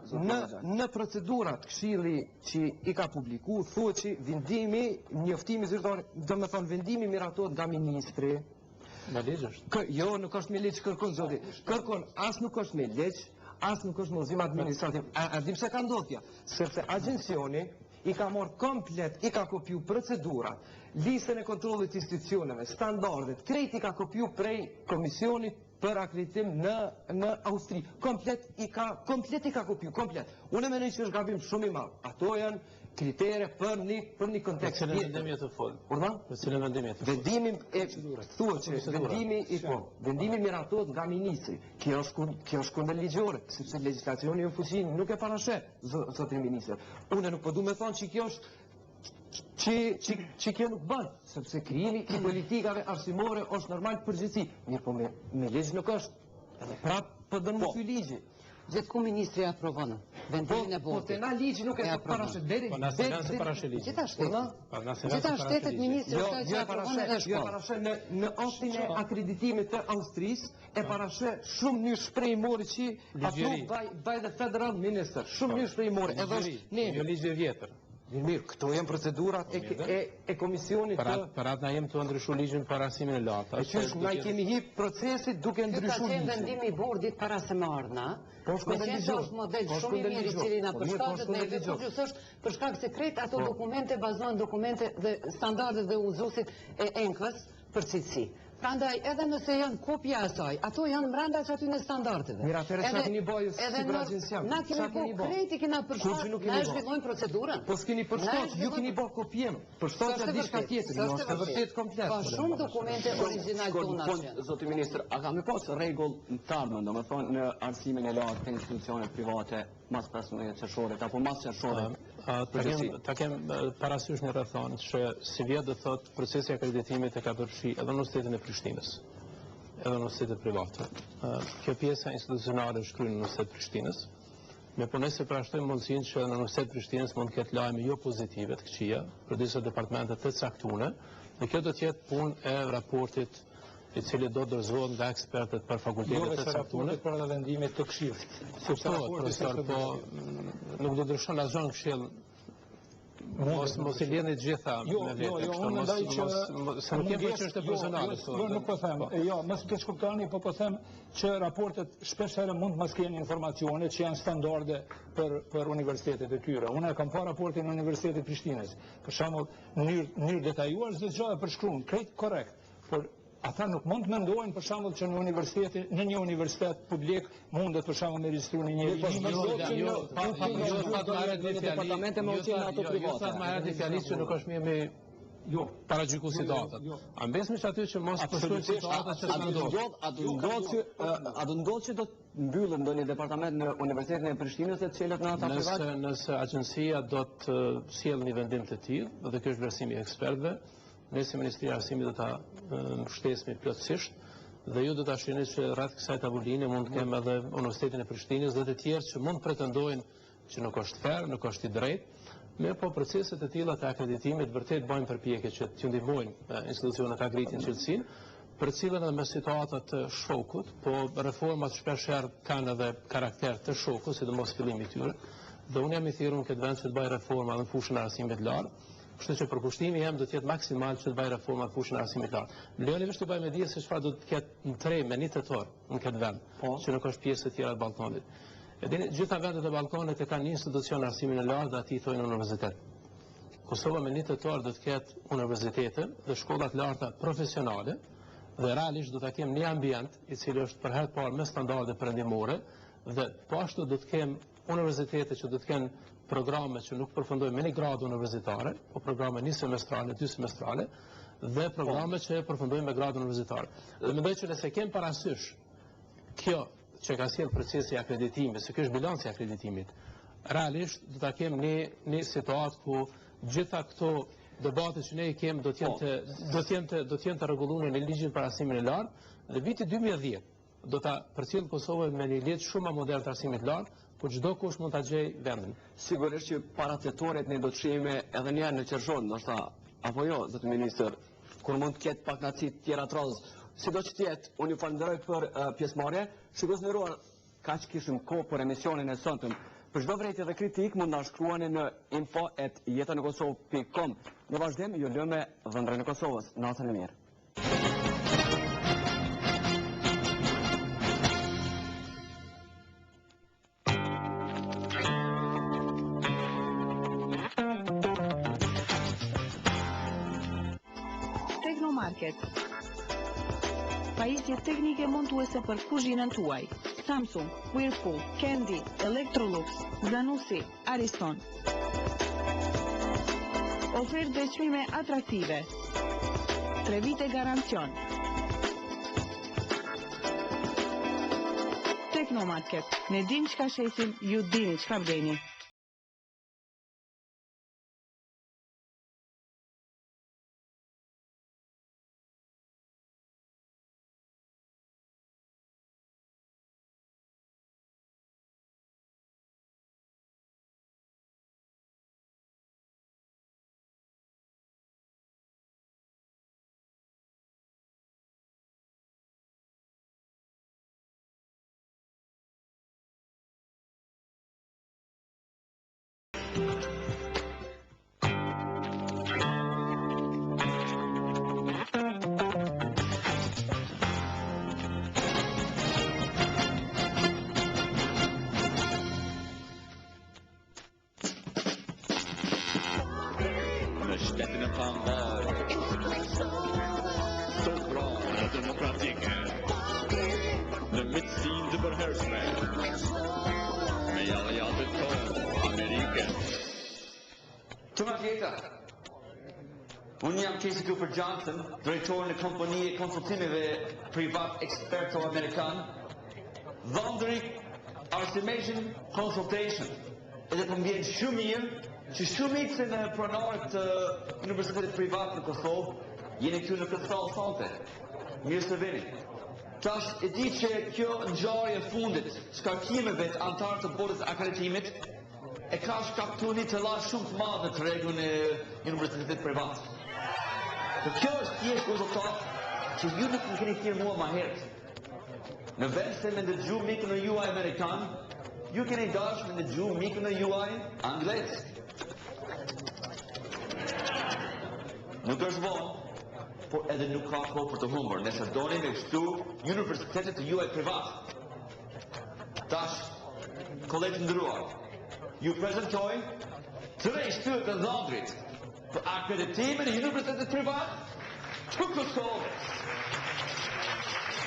në procedurat këshilli që i ka publiku, thuhet që vendimi, njoftimi zyrtar, do me thonë vendimi miratohet nga ministri. Me ligj është? Jo, nuk është me ligj kërkon zoti. Kërkon, as nuk është me ligj, as nuk është mëzim administrativ. A dim se ka ndodhja, sepse agencioni i ka marrë komplet, i ka kopju procedurat, listën e kontrollit institucioneve, standardet, krejt i ka kopju prej komisionit për akreditim në Austri. Komplet i ka kopju, komplet. Unë e menoj që është gabim shumë i madh. Ato janë kritere për një kontekst. Për cilën vendimi të folë? Urban? Për cilën vendimi të folë? Vendimi thuhet që vendimi miratohet nga ministri. Kjo është kundër ligjore, sepse legjislacioni në fuqi nuk e parashet, zotin ministër. Unë nuk po du me thonë që kjo është që kjo nuk bën, sepse krijimi i politikave arsimore është normal përgjithësi. Mirë, po me ligj nuk është. Edhe prapë po dënë më ky ligji. Gjithku ministri aprovonë vendimin e Po votit. të na ligji nuk e parashet deri. Po nëse nëse parashet ligji. Gjitha shtetet ministri është që aprovon edhe Jo, parashet në aktin e akreditimit të Austrisë e parashet shumë një shprehimori që approve by the federal minister. Shumë një shprehimori. Edhe është ne. Jo ligji i vjetër. Mirë, këto janë procedurat e komisionit të... Për atë na jem të ndryshu ligjin për arsimin e lartë. E qysh, na i kemi hip procesit duke ndryshu ligjin. Ka qenë vendimi i bordit para se më ardhna. Me qenë që është model shumë i mirë i cili na përshtatet në edhe përgjithsisht për shkak se krejt ato dokumente bazohen dokumente dhe standardet dhe udhëzuesit e ENKV-s për cilësi. Prandaj edhe nëse janë kopja e saj, ato janë brenda aty në standardeve. Mirë, atëherë çka keni bëjë si për agjencian? Na kemi krejt i kena përshtatur, na zhvillojmë procedurën. Po s'keni përshtatur, ju keni bërë kopjem. Përshtatja diçka tjetër, jo është vërtet komplet. Ka shumë dokumente origjinal tona. Zoti ministër, a ka më pas rregull të ardhmen, domethënë në arsimin e lartë të institucioneve private mas 15 qershorit apo mas qershorit? Ta kem parasysh një rrethon që si vjet do thot procesi i akreditimit e ka përfshi edhe në Universitetin e Prishtinës, edhe në universitetet private. Kjo pjesa institucionale është kryer në Universitetin e Prishtinës. Me po nëse përshtojmë mundësinë që në Universitetin e Prishtinës mund të ketë lajme jo pozitive të këqija për disa departamente të caktuara, dhe kjo do të jetë punë e raportit i cili do të dorëzohet nga ekspertët për fakultetet të caktuara. Për vendimet të këshillit. Sepse profesor, po nuk do ndryshon asgjë në këshill. Mos i lidhni të gjitha me vetë. Jo, unë mendoj që se nuk kemi që është personale. Jo, nuk po them. Jo, mos keq kuptoni, po them që raportet shpesh herë mund të mos kenë informacione që janë standarde për universitetet e tyre. Unë kam parë raportin në Universitetin e Prishtinës. Për shembull, në mënyrë detajuar çdo gjë e përshkruan, krejt korrekt. Por ata nuk mund të mendojnë për shembull që në një universitet publik mundet për shembull me regjistruar një departamente me uqin ato private. Jo, sa marrë fjalës që nuk është mirë me paragjyku situatën. A mbesmi që aty që mos përshkruajnë situatën që ndodh. A do ndodh që do të mbyllën ndonjë departament në Universitetin e Prishtinës e të çelët në ata private? Nëse agjencia do të sjellë një vendim të tillë, dhe ky është vlerësimi i ekspertëve, nëse Ministria e Arsimit do ta mbështesmi plotësisht dhe ju do ta shihni që rreth kësaj tavoline mund të kemë edhe Universitetin e Prishtinës dhe të tjerë që mund pretendojnë që nuk është fair, nuk është i drejtë, me po proceset e tilla të akreditimit vërtet bëjnë përpjekje që t'ju ndihmojnë institucionet të agritin cilësinë, për cilën edhe me situatat të shokut, po reformat shpesher kanë edhe karakter të shokut, sidomos fillimi tyre, dhe unë jam i thirrur në këtë vend që të bëj reforma në fushën e arsimit të lartë, kështu që përkushtimi jam do të jetë maksimal që të bëj reforma në fushën e arsimit të lartë. Lejoni vetë të bëj me dije se çfarë do të ketë në tre me 1 tetor në këtë vend, që nuk është pjesë e tjera të Ballkanit. Edhe gjitha vendet e Ballkanit e kanë një institucion arsimin e lartë dhe ati i thojnë universitet. Kosova me 1 tetor do të ketë universitete dhe shkollat larta profesionale, dhe realisht do të kemë një ambient i cili është për herë të parë me standarde perëndimore, dhe po ashtu do të kemë universitete që do të kenë programe që nuk përfundojnë me një gradë universitare, po programe 1 semestrale, 2 semestrale, dhe programe që përfundojnë me gradë universitare. Dhe mendoj që nëse kemë parasysh kjo që ka sjellë procesi i akreditimit, se kjo është bilanci i akreditimit, realisht do ta kemë një situatë ku gjitha këto debate që ne i kemë do të jenë të rregulluara në ligjin për arsimin e lartë, dhe viti 2010 do ta përcjell Kosovën me një ligj shumë më modern të arsimit të lartë, ku çdo kush mund ta gjej vendin. Sigurisht që para tetorit ne do të shihemi edhe një herë në Qersholl, ndoshta apo jo, zoti ministër, kur mund të ketë pak naci të tjera trodh. Sido që tjetë, unë ju falenderoj për pjesëmarrje. Shikues nderuar, kaq kishim kohë për emisionin e sotëm. Për çdo vërejtje dhe kritik mund na shkruani në info@jetanekosov.com. Në vazhdim ju lëmë me Dhëndrën e Kosovës. Natën e mirë. Teknomarket. Pajisje teknike montuese për kuzhinën tuaj. Samsung, Whirlpool, Candy, Electrolux, Zanussi, Ariston. Ofertë dhe çmime atraktive. 3 vite garancion. Teknomarket. Ne dim çka shesim, ju dini çka vleni. Shtetin e pambar Sopran dhe demokratike Në mitësin të përhershme Me aliatët tonë Amerike. Të më tjeta, unë jam Casey Cooper Johnson, drejtori në kompanije konsultimeve privat eksperto amerikan, Dhëndri Arsimation Consultation, edhe për mbjen shumë mirë që shumica në pronarët të universitetit privat në Kosovë jeni këtu në këtë sallë sonte. Mirë se vini. Tash e di që kjo ngjarje e fundit, shkarkimeve të antarë të botës akreditimit, e ka shkaktuar një tëllar shumë të madh në tregun e universitetit privat. Dhe kjo është thjesht rezultat që ju nuk më keni thirrur mua më herët. Në vend se me ndëgju mikën e juaj amerikan, ju keni dashur me ndëgju mikën e juaj anglez. Nuk është vonë, por edhe nuk ka kohë për të humbur, nëse doni me kështu universitetet të juaj privat. Tash, kolegë nderuar, ju prezantoj 3 shtyllet të Dhëndrit për akreditimin e universitetit privat të Kosovës.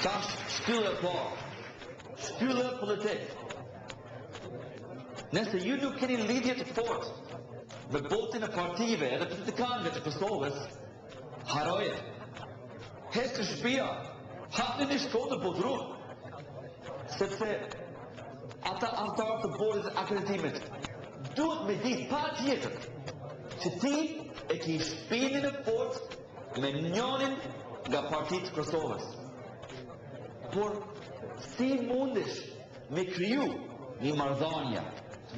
Tash, shtylla e parë, shtylla politik. Nëse ju nuk keni lidhje të fortë me botën e partive edhe politikanëve të Kosovës, haroje. Hesë të shtëpia, hapni një shkollë të Bodrum, sepse ata antarë të bordit akreditimit duhet me ditë pa tjetër që ti e ki shpinin e fortë me njënin nga partitë të Kosovës. Por si mundesh me kriju një marrëdhënie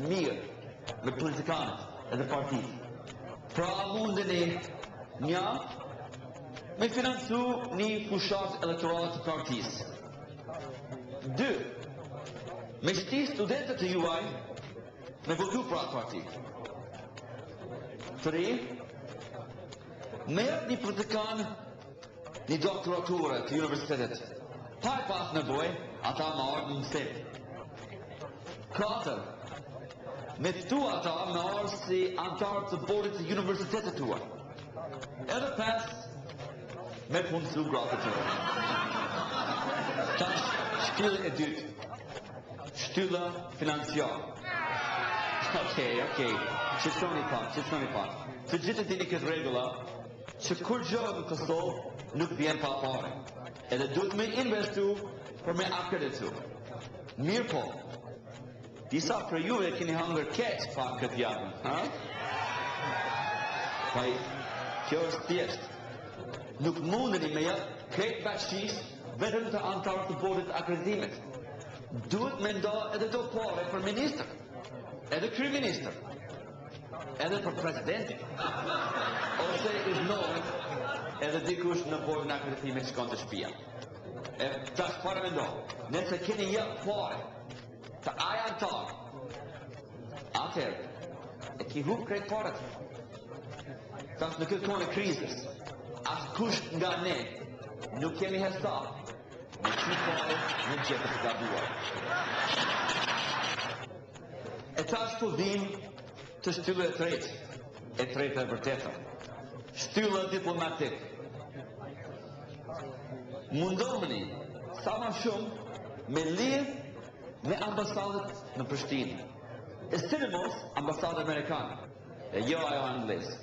mirë me politikanët edhe partitë? Pra mundeni një me financu një fushat elektorale të partisë. 2. Me shti studentët të juaj me votu për atë parti. 3. Me jep një praktikan një doktoraturë të universitetet. Pa e pas nevoj, ata marrë në mësim. 4. Me ftu ata me arë si antarë të bordit të universitetet tuaj. Edhe 5. Me punësu gratë të tuaj. Tash, shtyllë e dytë. Shtylla financiare. Okej. Qëtësoni pak. Të gjithë të dini këtë regula, që kur gjohë në Kosovë nuk vjen pa pare. Edhe duhet me investu për me akreditu. Mirë po, disa për juve keni hangër keq pa këtë javën, ha? Paj, kjo është thjesht. Nuk mundeni me jetë krejt bakshish vetëm të antarë të bordit akreditimit. Duhet me nda edhe do pare për minister, edhe kryeminister, edhe për presidenti, ose iznohet edhe dikush në bordin akreditimit shkon të shtëpia. E tash para me nda, nëse keni jep pare të aja antarë, atëherë, e ki hup krejt paret. Tash në këtë kone krizës, atë kush nga ne nuk kemi hesab me që pare në gjepët të gabuar. E tash po vim të shtyllë e tretë e vërteta. Shtyllë diplomatik. Mundoheni sa ma shumë me lidh me ambasadet në Prishtinë. E sidomos ambasadë amerikane, e jo ajo anglezë.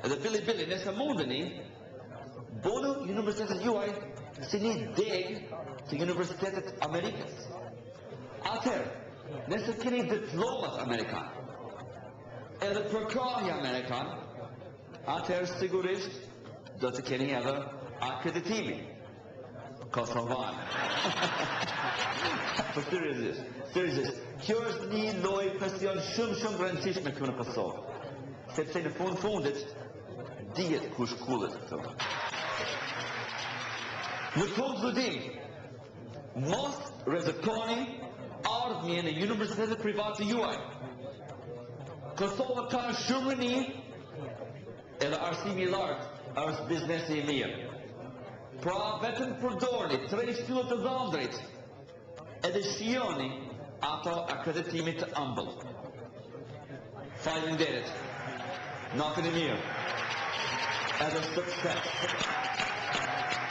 Edhe bili, nëse mundeni, bonu universitetet juaj si një degë të Universitetet Amerikës. Atëherë, nëse keni diplomat Amerikan, edhe përkrahi Amerikan, atëherë sigurisht do të keni edhe akreditimi Kosovan. Për seriozisht, kjo është një lloj presion shumë rëndësishme këtu në Kosovë, sepse në fundit dihet kush kullet këtu. Në konkludim, mos rrezikoni ardhmjen e universitetet private juaj. Kosova ka shumë rini, edhe arsimi I lartë është biznesi I mirë. Pra vetëm përdorni 3 shtyllët të dhëndrit, edhe shijoni ato akreditimit të ëmbël. Faleminderit. Natën e mirë. Edhe sukses.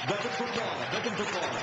Vetëm të kone.